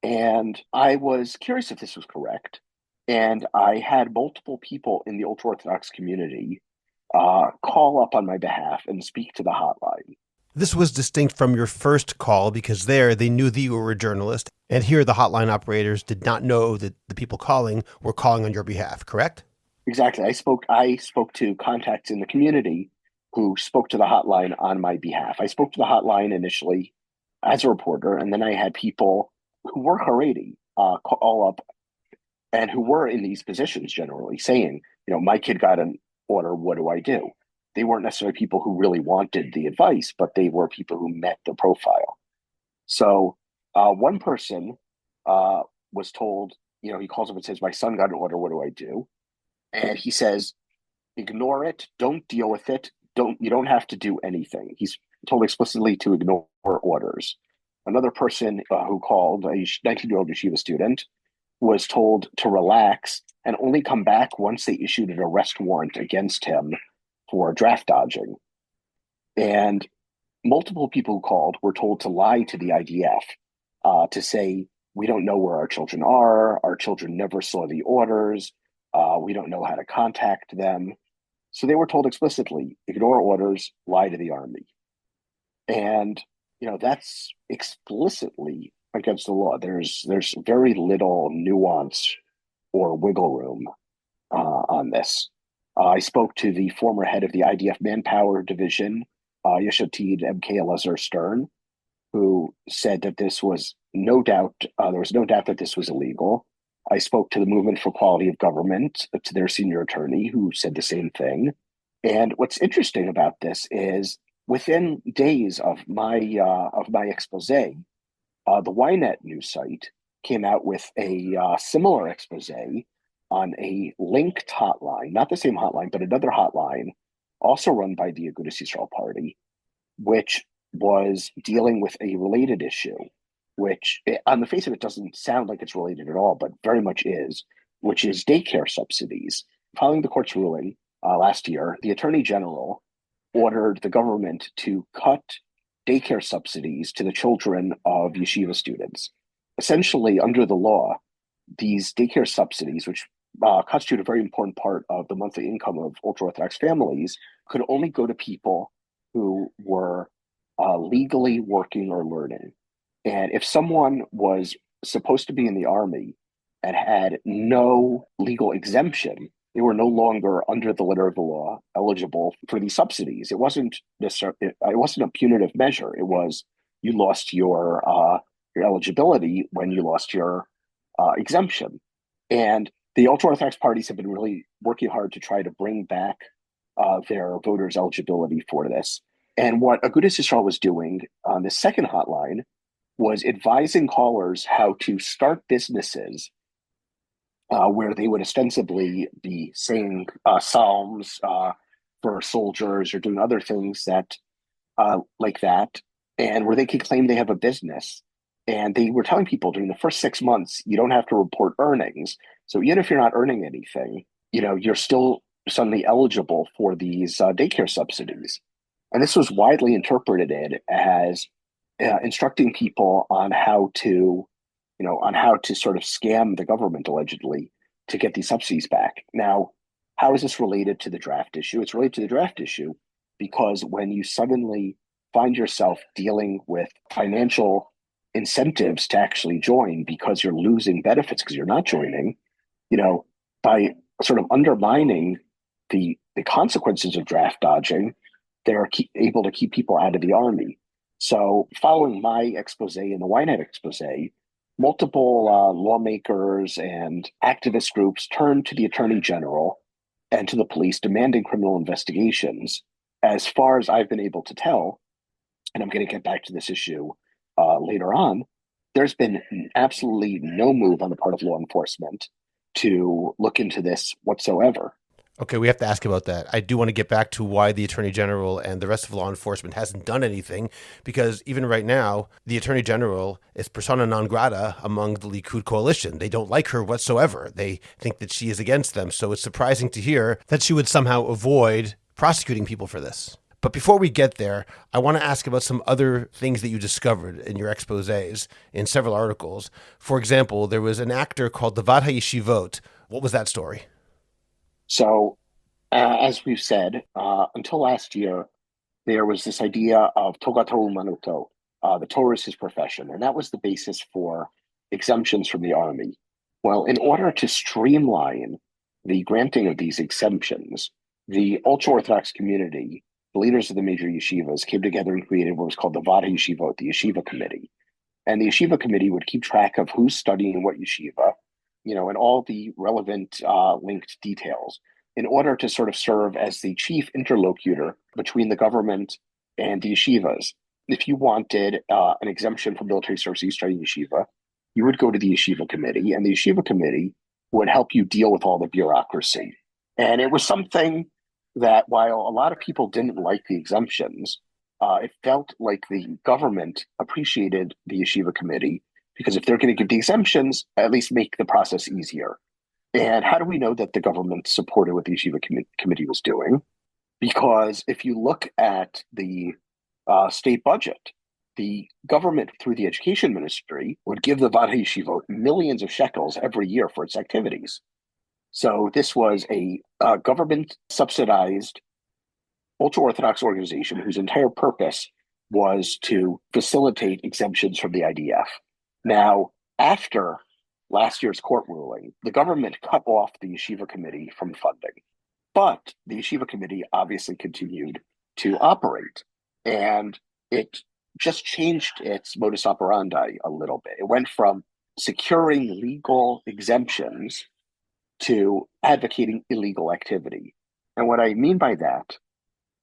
And I was curious if this was correct. And I had multiple people in the ultra Orthodox community call up on my behalf and speak to the hotline. This was distinct from your first call because there they knew that you were a journalist, and here the hotline operators did not know that the people calling were calling on your behalf, correct? Exactly. I spoke to contacts in the community who spoke to the hotline on my behalf. I spoke to the hotline initially as a reporter, and then I had people who were Haredi call up and who were in these positions generally saying, my kid got an order, what do I do? They weren't necessarily people who really wanted the advice, but they were people who met the profile. So one person uh, was told, he calls up and says, my son got an order, what do I do? And he says, ignore it, don't deal with it, you don't have to do anything. He's told explicitly to ignore orders. Another person who called, a 19-year-old yeshiva student, was told to relax and only come back once they issued an arrest warrant against him for draft dodging. And multiple people who called were told to lie to the IDF, to say, we don't know where our children are, our children never saw the orders, we don't know how to contact them. So they were told explicitly, ignore orders, lie to the army. And, that's explicitly against the law. There's very little nuance or wiggle room on this. I spoke to the former head of the IDF Manpower Division, Yeshatid MK Elazar Stern, who said that this was no doubt, there was no doubt that this was illegal. I spoke to the Movement for Quality of Government, to their senior attorney, who said the same thing. And what's interesting about this is within days of my expose, the Ynet news site came out with a similar expose on a linked hotline, not the same hotline, but another hotline, also run by the Agudas Yisrael Party, which was dealing with a related issue, which on the face of it doesn't sound like it's related at all, but very much is, which is daycare subsidies. Following the court's ruling last year, the Attorney General ordered the government to cut daycare subsidies to the children of yeshiva students. Essentially, under the law, these daycare subsidies, which constitute a very important part of the monthly income of ultra-Orthodox families, could only go to people who were legally working or learning. And if someone was supposed to be in the army and had no legal exemption, they were no longer, under the letter of the law, eligible for these subsidies. It wasn't necessarily, it wasn't a punitive measure. It was you lost your eligibility when you lost your exemption. And the ultra-Orthodox parties have been really working hard to try to bring back their voters' eligibility for this. And what Agudas Yisrael was doing on the second hotline was advising callers how to start businesses where they would ostensibly be saying psalms for soldiers or doing other things that like that, and where they could claim they have a business. And they were telling people during the first 6 months, you don't have to report earnings. So even if you're not earning anything, you're still suddenly eligible for these daycare subsidies. And this was widely interpreted as instructing people on how to, sort of scam the government allegedly to get these subsidies back. Now, how is this related to the draft issue? It's related to the draft issue because when you suddenly find yourself dealing with financial incentives to actually join because you're losing benefits because you're not joining, by sort of undermining the consequences of draft dodging, they're able to keep people out of the army. So following my expose and the Weinhead expose, multiple lawmakers and activist groups turned to the Attorney General and to the police demanding criminal investigations. As far as I've been able to tell, and I'm going to get back to this issue later on, there's been absolutely no move on the part of law enforcement to look into this whatsoever. Okay, we have to ask about that. I do want to get back to why the Attorney General and the rest of law enforcement hasn't done anything, because even right now, the Attorney General is persona non grata among the Likud coalition. They don't like her whatsoever. They think that she is against them. So it's surprising to hear that she would somehow avoid prosecuting people for this. But before we get there, I want to ask about some other things that you discovered in your exposés in several articles. For example, there was an actor called the Vad HaYeshivot. What was that story? So, as we've said, until last year, there was this idea of togato umanuto, the Torah is his profession, and that was the basis for exemptions from the army. Well, in order to streamline the granting of these exemptions, the ultra-Orthodox community, the leaders of the major yeshivas, came together and created what was called the Vad HaYeshivot, the Yeshiva Committee. And the Yeshiva Committee would keep track of who's studying what yeshiva, and all the relevant linked details in order to sort of serve as the chief interlocutor between the government and the yeshivas. If you wanted an exemption from military service, you study yeshiva, you would go to the Yeshiva Committee, and the Yeshiva Committee would help you deal with all the bureaucracy. And it was something that while a lot of people didn't like the exemptions, it felt like the government appreciated the Yeshiva Committee because if they're going to give the exemptions, at least make the process easier. And how do we know that the government supported what the Yeshiva Committee was doing? Because if you look at the state budget, the government, through the education ministry, would give the Vad HaYeshivot millions of shekels every year for its activities. So this was a government-subsidized ultra-Orthodox organization whose entire purpose was to facilitate exemptions from the IDF. Now, after last year's court ruling, the government cut off the Yeshiva Committee from funding. But the Yeshiva Committee obviously continued to operate, and it just changed its modus operandi a little bit. It went from securing legal exemptions to advocating illegal activity. And what I mean by that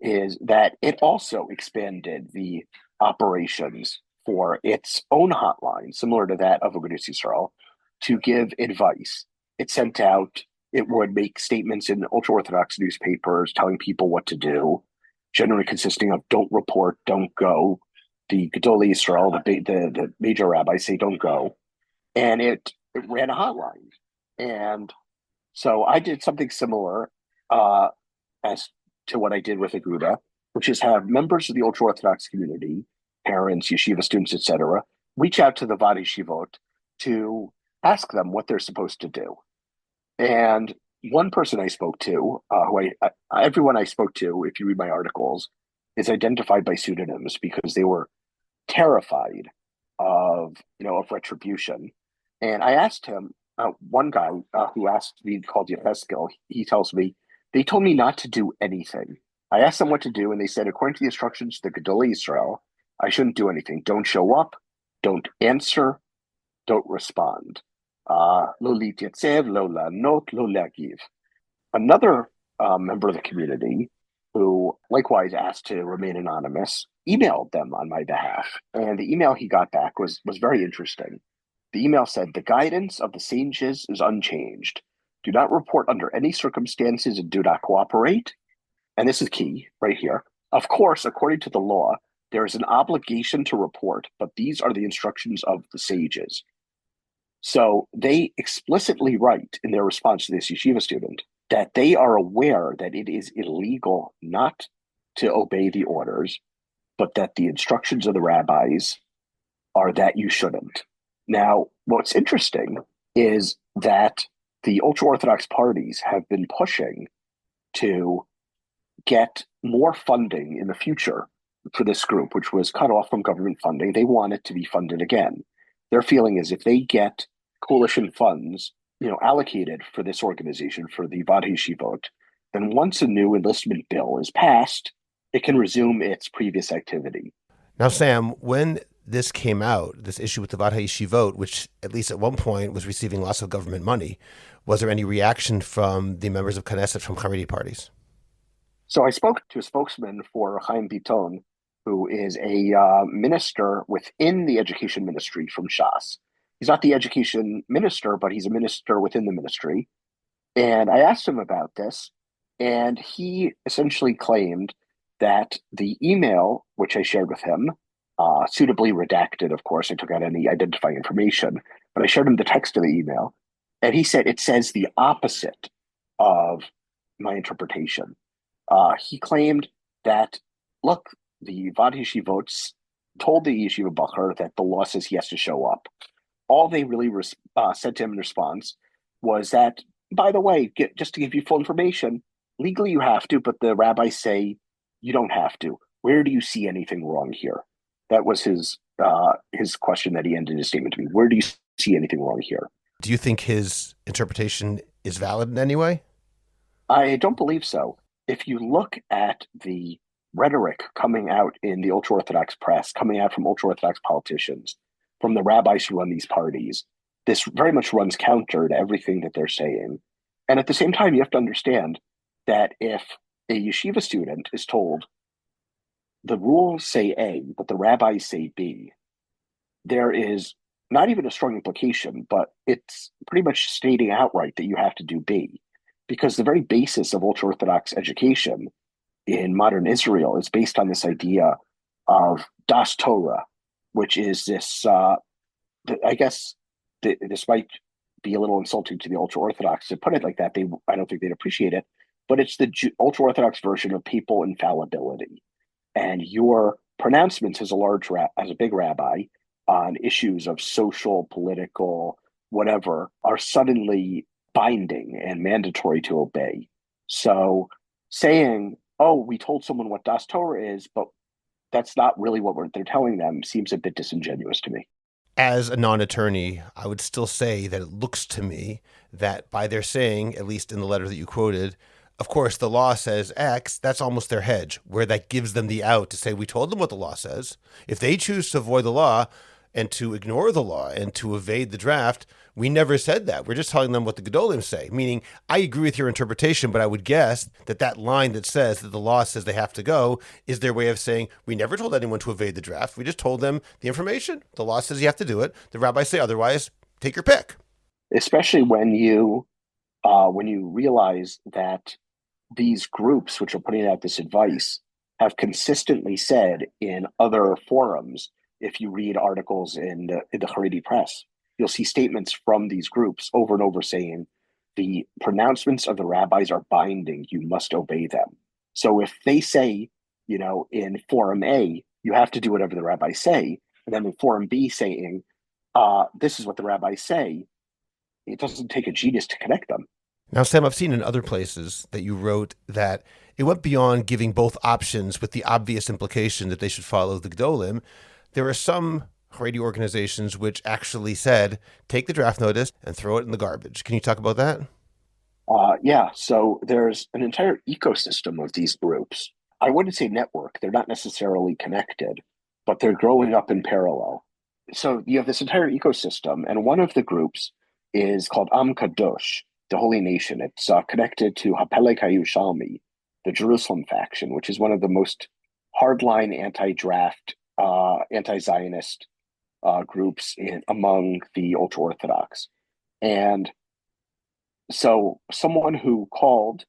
is that it also expanded the operations for its own hotline, similar to that of Agudas Yisrael, to give advice. It sent out, it would make statements in ultra-Orthodox newspapers telling people what to do, generally consisting of don't report, don't go. The Gedolei Yisrael, the major rabbis say don't go. And it ran a hotline. And so I did something similar as to what I did with Aguda, which is have members of the ultra-Orthodox community, parents, yeshiva students, etc., reach out to the Vadi Shivot to ask them what they're supposed to do. And one person I spoke to, everyone I spoke to, if you read my articles, is identified by pseudonyms because they were terrified of retribution. And I asked him, one guy who asked me, called Yefeskel, he tells me, they told me not to do anything. I asked them what to do, and they said, according to the instructions of the Gedolei Yisrael, I shouldn't do anything. Don't show up, don't answer, don't respond. Lo lityatzev, lo la'anot, lo la'giv. Another member of the community, who likewise asked to remain anonymous, emailed them on my behalf. And the email he got back was very interesting. The email said, the guidance of the sages is unchanged. Do not report under any circumstances and do not cooperate. And this is key right here. Of course, according to the law, there is an obligation to report, but these are the instructions of the sages. So they explicitly write in their response to this yeshiva student that they are aware that it is illegal not to obey the orders, but that the instructions of the rabbis are that you shouldn't. Now, what's interesting is that the ultra-Orthodox parties have been pushing to get more funding in the future for this group, which was cut off from government funding. They want it to be funded again. Their feeling is if they get coalition funds, allocated for this organization, for the Vadi Shivot, then once a new enlistment bill is passed, it can resume its previous activity. Now, Sam, when this came out, this issue with the Vadi Shivot, which at least at one point was receiving lots of government money, was there any reaction from the members of Knesset from Chareidi parties? So I spoke to a spokesman for Chaim Biton, who is a minister within the education ministry from Shas. He's not the education minister, but he's a minister within the ministry. And I asked him about this, and he essentially claimed that the email, which I shared with him, suitably redacted, of course, I took out any identifying information, but I showed him the text of the email, and he said it says the opposite of my interpretation. He claimed that, look, the Vadi Shivots told the Yeshiva Bacher that the law says he has to show up. All they really said to him in response was that, by the way, just to give you full information, legally you have to, but the rabbis say you don't have to. Where do you see anything wrong here? That was his question that he ended his statement to me. Where do you see anything wrong here? Do you think his interpretation is valid in any way? I don't believe so. If you look at the rhetoric coming out in the ultra-Orthodox press, coming out from ultra-Orthodox politicians, from the rabbis who run these parties, this very much runs counter to everything that they're saying. And at the same time, you have to understand that if a yeshiva student is told the rules say A, but the rabbis say B, there is not even a strong implication, but it's pretty much stating outright that you have to do B. Because the very basis of ultra-Orthodox education in modern Israel is based on this idea of das Torah, which is this, I guess, this might be a little insulting to the ultra-Orthodox to put it like that. I don't think they'd appreciate it, but it's the ultra-Orthodox version of papal infallibility. And your pronouncements as a big rabbi on issues of social, political, whatever, are suddenly binding and mandatory to obey. So saying, oh, we told someone what das Torah is, but that's not really what they're telling them seems a bit disingenuous to me. As a non-attorney, I would still say that it looks to me that by their saying, at least in the letter that you quoted, of course, the law says X, that's almost their hedge, where that gives them the out to say, we told them what the law says. If they choose to avoid the law and to ignore the law and to evade the draft, we never said that. We're just telling them what the Gedolim say, meaning I agree with your interpretation, but I would guess that that line that says that the law says they have to go is their way of saying we never told anyone to evade the draft. We just told them the information. The law says you have to do it. The rabbis say otherwise. Take your pick. Especially when you realize that these groups, which are putting out this advice, have consistently said in other forums, if you read articles in the Chareidi press, you'll see statements from these groups over and over saying the pronouncements of the rabbis are binding. You must obey them. So if they say, in Forum A, you have to do whatever the rabbis say, and then in Forum B saying, this is what the rabbis say, it doesn't take a genius to connect them. Now, Sam, I've seen in other places that you wrote that it went beyond giving both options with the obvious implication that they should follow the Gedolim. There are some Haredi organizations which actually said, take the draft notice and throw it in the garbage. Can you talk about that? Yeah, so there's an entire ecosystem of these groups. I wouldn't say network, they're not necessarily connected, but they're growing up in parallel. So you have this entire ecosystem, and one of the groups is called Am Kadosh, the Holy Nation. It's connected to Hapeleg HaYerushalmi, the Jerusalem faction, which is one of the most hardline anti-draft, anti-Zionist groups among the ultra-Orthodox. And so someone who called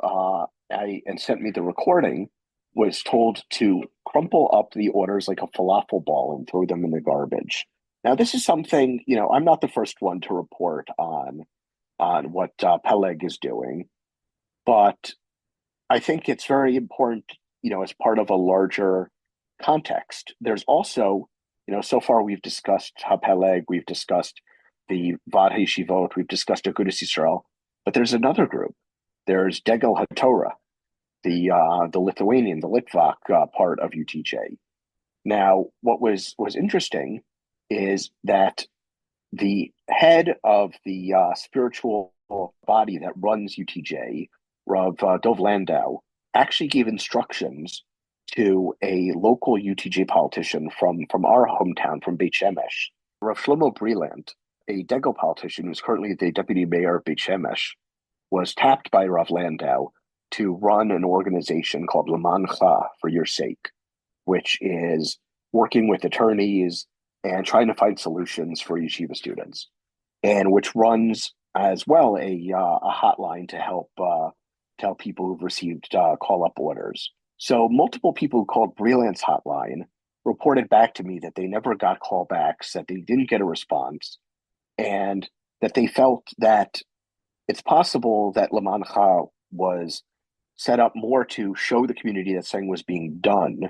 and sent me the recording was told to crumple up the orders like a falafel ball and throw them in the garbage. Now, this is something, I'm not the first one to report on what Peleg is doing, but I think it's very important, as part of a larger context. There's also, so far we've discussed Hapeleg, we've discussed the Vad HaYeshivot, we've discussed Agudas Yisrael, but there's another group. There's Degel HaTorah, the Lithuanian, the Litvak part of UTJ. Now, what was interesting is that the head of the spiritual body that runs UTJ, Rav Dov Landau, actually gave instructions to a local UTJ politician from our hometown, from Beit Shemesh, Rav Shlomo Breland, a Degel politician who's currently the deputy mayor of Beit Shemesh, was tapped by Rav Landau to run an organization called Lemancha, for your sake, which is working with attorneys and trying to find solutions for yeshiva students, and which runs as well a hotline to help people who've received call-up orders. So multiple people who called Breland's hotline reported back to me that they never got callbacks, that they didn't get a response, and that they felt that it's possible that Lemancha was set up more to show the community that something was being done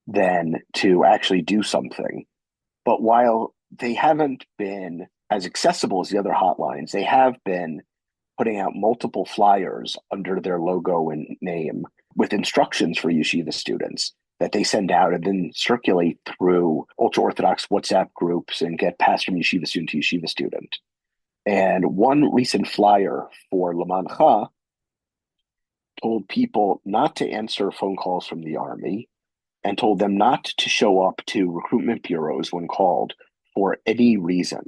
than to actually do something. But while they haven't been as accessible as the other hotlines, they have been putting out multiple flyers under their logo and name with instructions for yeshiva students that they send out and then circulate through ultra-Orthodox WhatsApp groups and get passed from yeshiva student to yeshiva student. And one recent flyer for Lemancha told people not to answer phone calls from the army and told them not to show up to recruitment bureaus when called for any reason.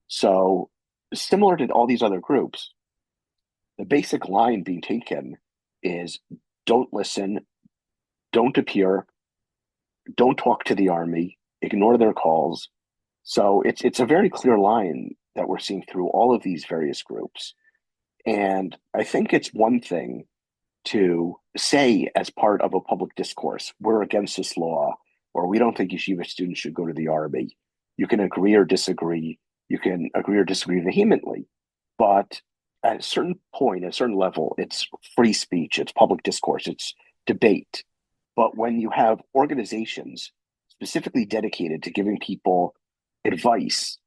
So, similar to all these other groups, the basic line being taken is don't listen, don't appear, don't talk to the army, ignore their calls. So it's a very clear line that we're seeing through all of these various groups. And I think it's one thing to say as part of a public discourse, we're against this law, or we don't think yeshiva students should go to the army. You can agree or disagree. You can agree or disagree vehemently. But at a certain point, at a certain level, it's free speech, it's public discourse, it's debate. But when you have organizations specifically dedicated to giving people advice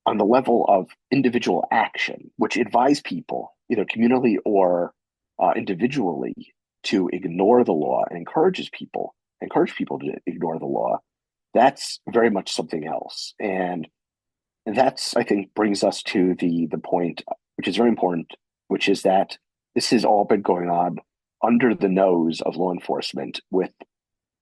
on the level of individual action, which advise people, either communally or individually, to ignore the law and encourage people to ignore the law, that's very much something else. And that's, I think, brings us to the point, which is very important, which is that this has all been going on under the nose of law enforcement with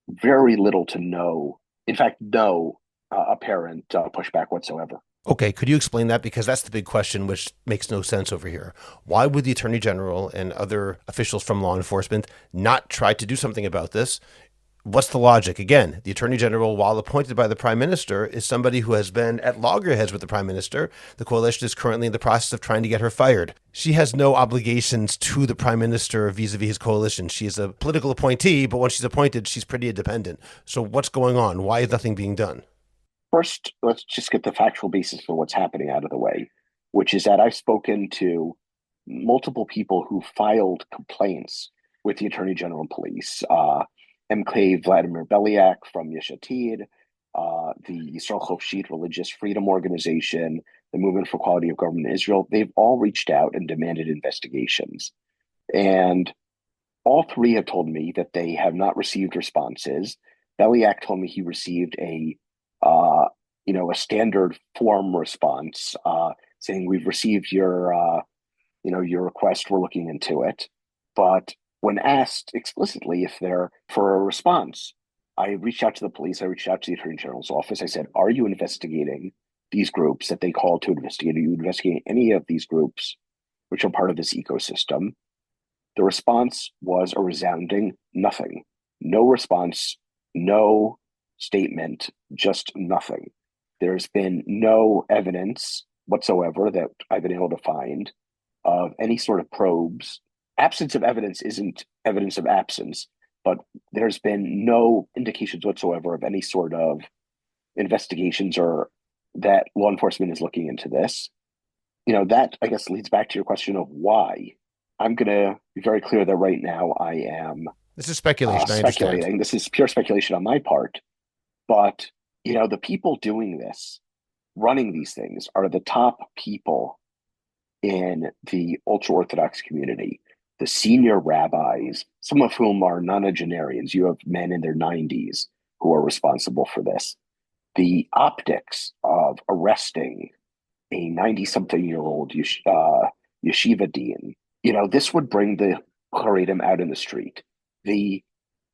very little to no, in fact, no apparent pushback whatsoever. Okay, could you explain that? Because that's the big question, which makes no sense over here. Why would the Attorney General and other officials from law enforcement not try to do something about this? What's the logic? Again, the Attorney General, while appointed by the Prime Minister, is somebody who has been at loggerheads with the Prime Minister. The coalition is currently in the process of trying to get her fired. She has no obligations to the Prime Minister vis-a-vis his coalition. She is a political appointee, but once she's appointed, she's pretty independent. So what's going on? Why is nothing being done? First, let's just get the factual basis for what's happening out of the way, which is that I've spoken to multiple people who filed complaints with the Attorney General and Police. MK Vladimir Belyak from Yesh Atid, the Yisrael Chofshit Religious Freedom Organization, the Movement for Quality of Government in Israel, they've all reached out and demanded investigations. And all three have told me that they have not received responses. Belyak told me he received uh, a standard form response saying we've received your request, we're looking into it. But when asked explicitly if they're for a response, I reached out to the police, I reached out to the Attorney General's office. I said, are you investigating these groups that they called to investigate? Are you investigating any of these groups which are part of this ecosystem? The response was a resounding nothing. No response, no statement, just nothing. There's been no evidence whatsoever that I've been able to find of any sort of probes. Absence of evidence isn't evidence of absence, but there's been no indications whatsoever of any sort of investigations or that law enforcement is looking into this. That I guess leads back to your question of why. I'm going to be very clear that right now I am This is speculation, I understand. speculating. This is pure speculation on my part. But, the people doing this, running these things, are the top people in the ultra Orthodox community, the senior rabbis, some of whom are nonagenarians. You have men in their 90s who are responsible for this. The optics of arresting a 90-something-year-old yeshiva dean, this would bring the Charedim out in the street. The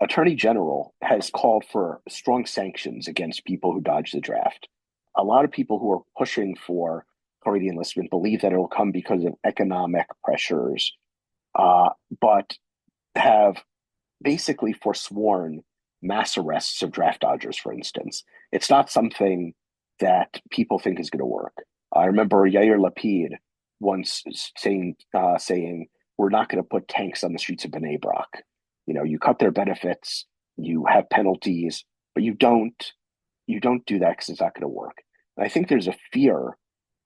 Attorney General has called for strong sanctions against people who dodge the draft. A lot of people who are pushing for Chareidi enlistment believe that it will come because of economic pressures, but have basically forsworn mass arrests of draft dodgers, for instance. It's not something that people think is going to work. I remember Yair Lapid once saying, we're not going to put tanks on the streets of Bnei Brak. You cut their benefits, you have penalties, but you don't do that because it's not going to work. And I think there's a fear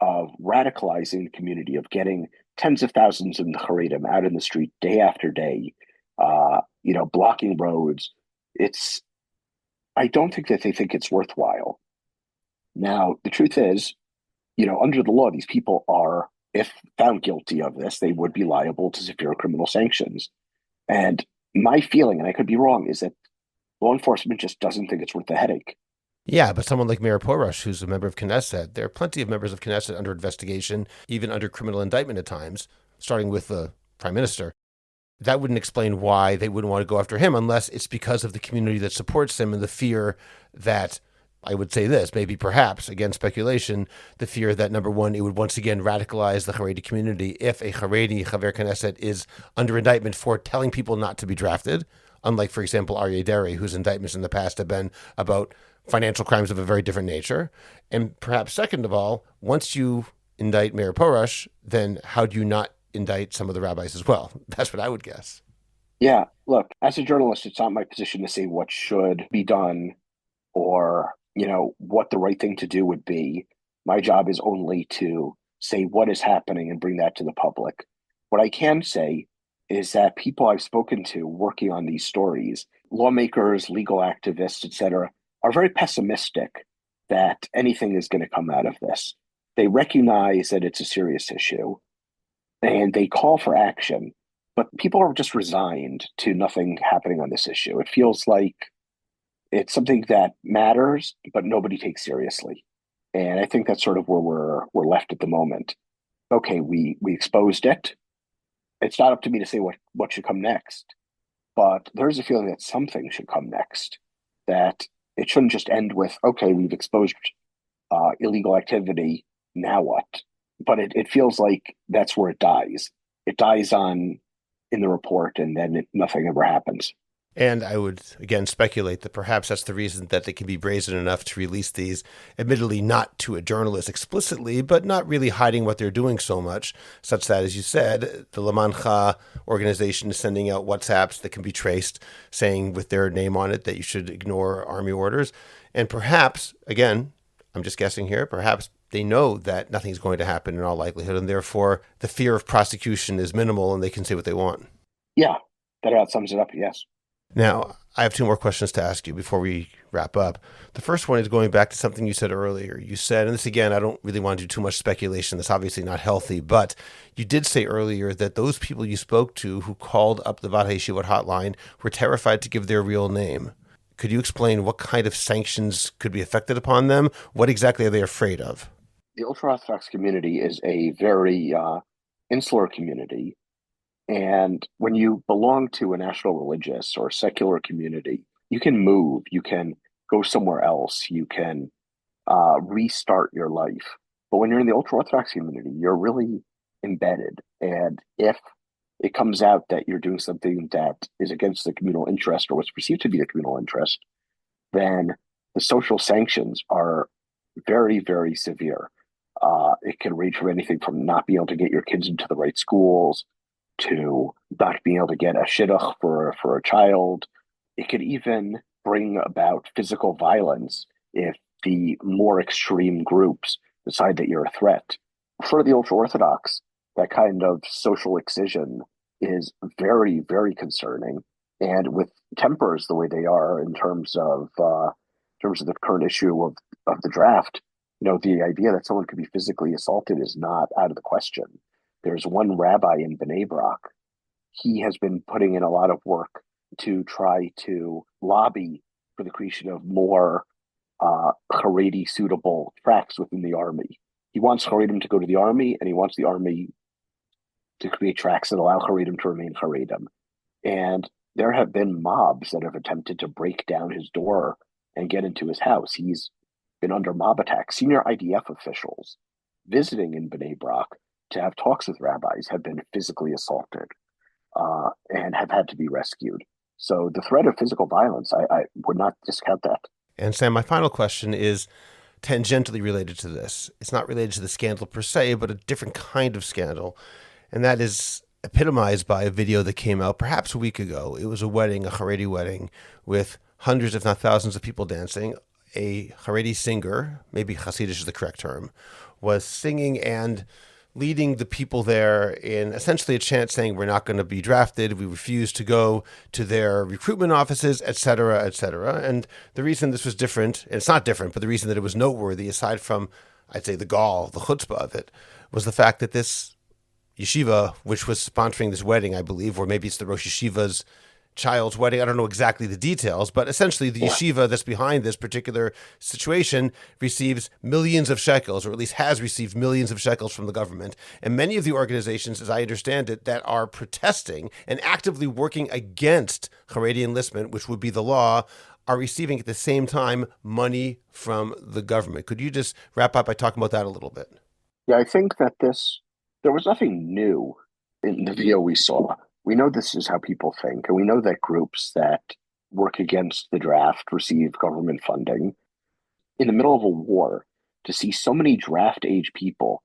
of radicalizing the community, of getting tens of thousands of the Haredim out in the street day after day, blocking roads. I don't think that they think it's worthwhile. Now, the truth is, under the law, these people are, if found guilty of this, they would be liable to severe criminal sanctions. And my feeling, and I could be wrong, is that law enforcement just doesn't think it's worth the headache. Yeah, but someone like Mayor Porush, who's a member of Knesset, there are plenty of members of Knesset under investigation, even under criminal indictment at times, starting with the Prime Minister. That wouldn't explain why they wouldn't want to go after him unless it's because of the community that supports him and the fear that, I would say this, maybe perhaps, again, speculation, the fear that, number one, it would once again radicalize the Chareidi community if a Chareidi Chaver Knesset is under indictment for telling people not to be drafted, unlike, for example, Aryeh Deri, whose indictments in the past have been about financial crimes of a very different nature. And perhaps, second of all, once you indict Mayor Porush, then how do you not indict some of the rabbis as well? That's what I would guess. Yeah, look, as a journalist, it's not my position to say what should be done or, what the right thing to do would be. My job is only to say what is happening and bring that to the public. What I can say is that people I've spoken to working on these stories, lawmakers, legal activists, etc., are very pessimistic that anything is going to come out of this. They recognize that it's a serious issue and they call for action, but people are just resigned to nothing happening on this issue. It feels like it's something that matters, but nobody takes seriously. And I think that's sort of where we're left at the moment. Okay, we exposed it. It's not up to me to say what should come next, but there's a feeling that something should come next. That it shouldn't just end with, okay, we've exposed illegal activity. now what? But it feels like that's where it dies. It dies on in the report, and then nothing ever happens. And I would, again, speculate that perhaps that's the reason that they can be brazen enough to release these, admittedly not to a journalist explicitly, but not really hiding what they're doing so much, such that, as you said, the Lamancha organization is sending out WhatsApps that can be traced, saying with their name on it that you should ignore army orders. And perhaps, again, I'm just guessing here, perhaps they know that nothing's going to happen in all likelihood, and therefore the fear of prosecution is minimal and they can say what they want. Yeah, that about sums it up. Yes. Now, I have two more questions to ask you before we wrap up. The first one is going back to something you said earlier. You said, and this again, I don't really want to do too much speculation. That's obviously not healthy, but you did say earlier that those people you spoke to who called up the Vat Yeshivot hotline were terrified to give their real name. Could you explain what kind of sanctions could be affected upon them? What exactly are they afraid of? The ultra Orthodox community is a very insular community. And when you belong to a national religious or secular community, you can move, you can go somewhere else, you can restart your life. But when you're in the ultra Orthodox community, you're really embedded. And if it comes out that you're doing something that is against the communal interest or what's perceived to be the communal interest, then the social sanctions are very, very severe. It can range from anything from not being able to get your kids into the right schools to not being able to get a shidduch for a child. It could even bring about physical violence if the more extreme groups decide that you're a threat. For the ultra orthodox, that kind of social excision is very, very concerning. And with tempers the way they are in terms of the current issue of the draft, the idea that someone could be physically assaulted is not out of the question. There's one rabbi in Bnei Brak. He has been putting in a lot of work to try to lobby for the creation of more Chareidi suitable tracks within the army. He wants Charedim to go to the army, and he wants the army to create tracks that allow Charedim to remain Charedim. And there have been mobs that have attempted to break down his door and get into his house. He's been under mob attack. Senior IDF officials visiting in Bnei Brak to have talks with rabbis have been physically assaulted and have had to be rescued. So the threat of physical violence, I would not discount that. And Sam, my final question is tangentially related to this. It's not related to the scandal per se, but a different kind of scandal. And that is epitomized by a video that came out perhaps a week ago. It was a wedding, a Chareidi wedding, with hundreds, if not thousands of people dancing. A Chareidi singer, maybe Hasidish is the correct term, was singing and leading the people there in essentially a chant saying, we're not going to be drafted, we refuse to go to their recruitment offices, et cetera, et cetera. And the reason this was different, and it's not different, but the reason that it was noteworthy, aside from, I'd say, the gall, the chutzpah of it, was the fact that this yeshiva, which was sponsoring this wedding, I believe, or maybe it's the Rosh Yeshiva's child's wedding. I don't know exactly the details, but essentially the yeshiva that's behind this particular situation receives millions of shekels, or at least has received millions of shekels from the government. And many of the organizations, as I understand it, that are protesting and actively working against Chareidi enlistment, which would be the law, are receiving at the same time money from the government. Could you just wrap up by talking about that a little bit? Yeah, I think that there was nothing new in the video we saw. We know this is how people think, and we know that groups that work against the draft receive government funding. In the middle of a war, to see so many draft age people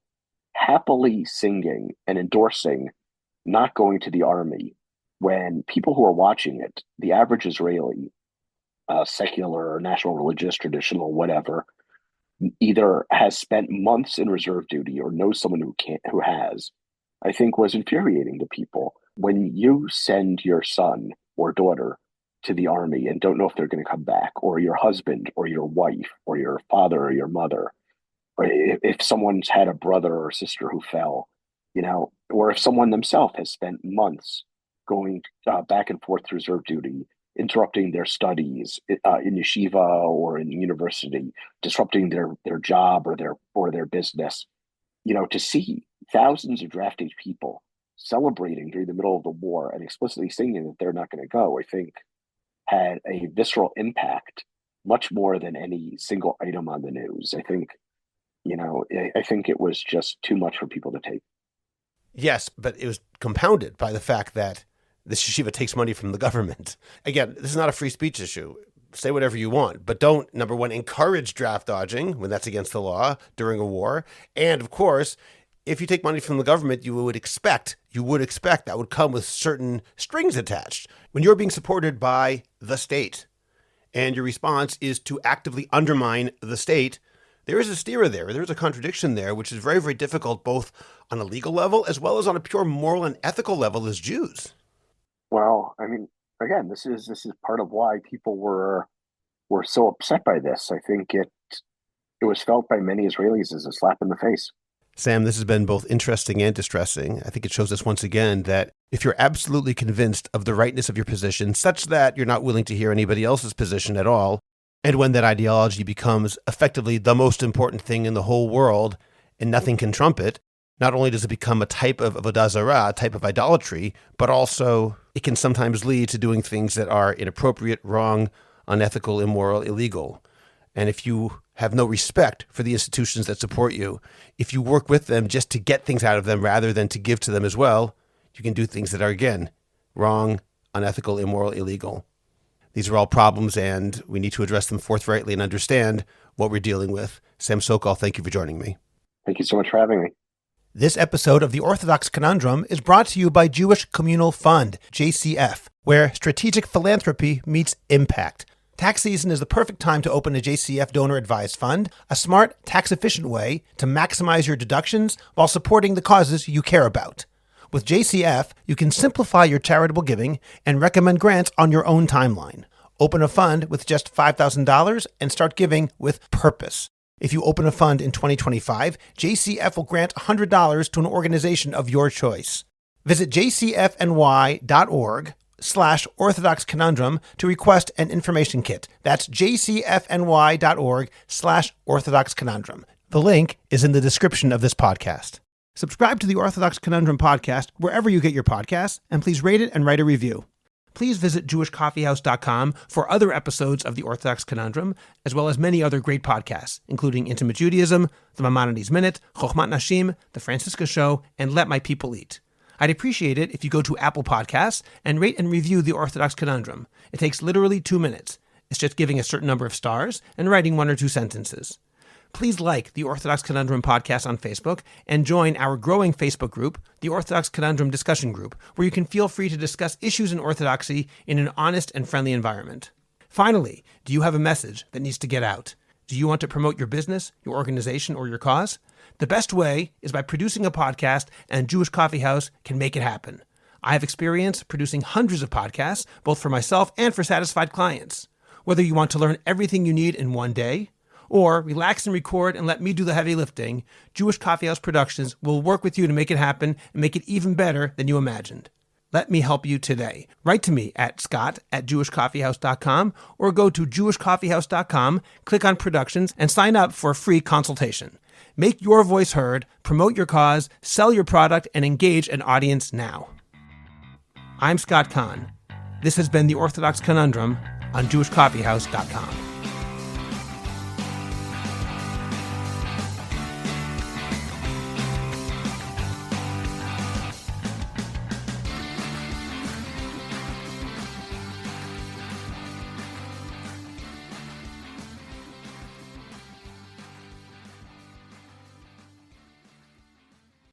happily singing and endorsing not going to the army, when people who are watching it, the average Israeli, secular or national religious, traditional, whatever, either has spent months in reserve duty or knows someone who has, I think was infuriating to people. When you send your son or daughter to the army and don't know if they're going to come back, or your husband or your wife or your father or your mother, or if someone's had a brother or sister who fell, or if someone themselves has spent months going back and forth to reserve duty, interrupting their studies in yeshiva or in university, disrupting their job or their business, to see thousands of draft age people celebrating during the middle of the war and explicitly saying that they're not going to go, I think had a visceral impact, much more than any single item on the news. I think I think it was just too much for people to take. Yes, but it was compounded by the fact that the yeshiva takes money from the government. Again, this is not a free speech issue. Say whatever you want, but don't, number one, encourage draft dodging when that's against the law during a war. And of course, if you take money from the government, you would expect that would come with certain strings attached. When you're being supported by the state and your response is to actively undermine the state, there is a stira there. There's a contradiction there, which is very, very difficult, both on a legal level as well as on a pure moral and ethical level as Jews. Well, I mean, again, this is part of why people were so upset by this. I think it was felt by many Israelis as a slap in the face. Sam, this has been both interesting and distressing. I think it shows us once again that if you're absolutely convinced of the rightness of your position, such that you're not willing to hear anybody else's position at all, and when that ideology becomes effectively the most important thing in the whole world and nothing can trump it, not only does it become a type of avodah zarah, a type of idolatry, but also it can sometimes lead to doing things that are inappropriate, wrong, unethical, immoral, illegal. And if you have no respect for the institutions that support you, if you work with them just to get things out of them rather than to give to them as well, you can do things that are, again, wrong, unethical, immoral, illegal. These are all problems, and we need to address them forthrightly and understand what we're dealing with. Sam Sokol, thank you for joining me. Thank you so much for having me. This episode of The Orthodox Conundrum is brought to you by Jewish Communal Fund, JCF, where strategic philanthropy meets impact. Tax season is the perfect time to open a JCF donor-advised fund, a smart, tax-efficient way to maximize your deductions while supporting the causes you care about. With JCF, you can simplify your charitable giving and recommend grants on your own timeline. Open a fund with just $5,000 and start giving with purpose. If you open a fund in 2025, JCF will grant $100 to an organization of your choice. Visit jcfny.org/Orthodox Conundrum to request an information kit. That's jcfny.org/Orthodox Conundrum. The link is in the description of this podcast. Subscribe to the Orthodox Conundrum podcast wherever you get your podcasts, and please rate it and write a review. Please visit jewishcoffeehouse.com for other episodes of the Orthodox Conundrum, as well as many other great podcasts, including Intimate Judaism, The Maimonides Minute, Chochmat Nashim, The Francisca Show, and Let My People Eat. I'd appreciate it if you go to Apple Podcasts and rate and review the Orthodox Conundrum. It takes literally 2 minutes. It's just giving a certain number of stars and writing 1 or 2 sentences. Please like the Orthodox Conundrum podcast on Facebook and join our growing Facebook group, the Orthodox Conundrum Discussion Group, where you can feel free to discuss issues in Orthodoxy in an honest and friendly environment. Finally, do you have a message that needs to get out? Do you want to promote your business, your organization, or your cause? The best way is by producing a podcast, and Jewish Coffee House can make it happen. I have experience producing hundreds of podcasts, both for myself and for satisfied clients. Whether you want to learn everything you need in one day, or relax and record and let me do the heavy lifting, Jewish Coffee House Productions will work with you to make it happen and make it even better than you imagined. Let me help you today. Write to me at scott@jewishcoffeehouse.com or go to jewishcoffeehouse.com, click on Productions, and sign up for a free consultation. Make your voice heard, promote your cause, sell your product, and engage an audience now. I'm Scott Kahn. This has been The Orthodox Conundrum on jewishcoffeehouse.com.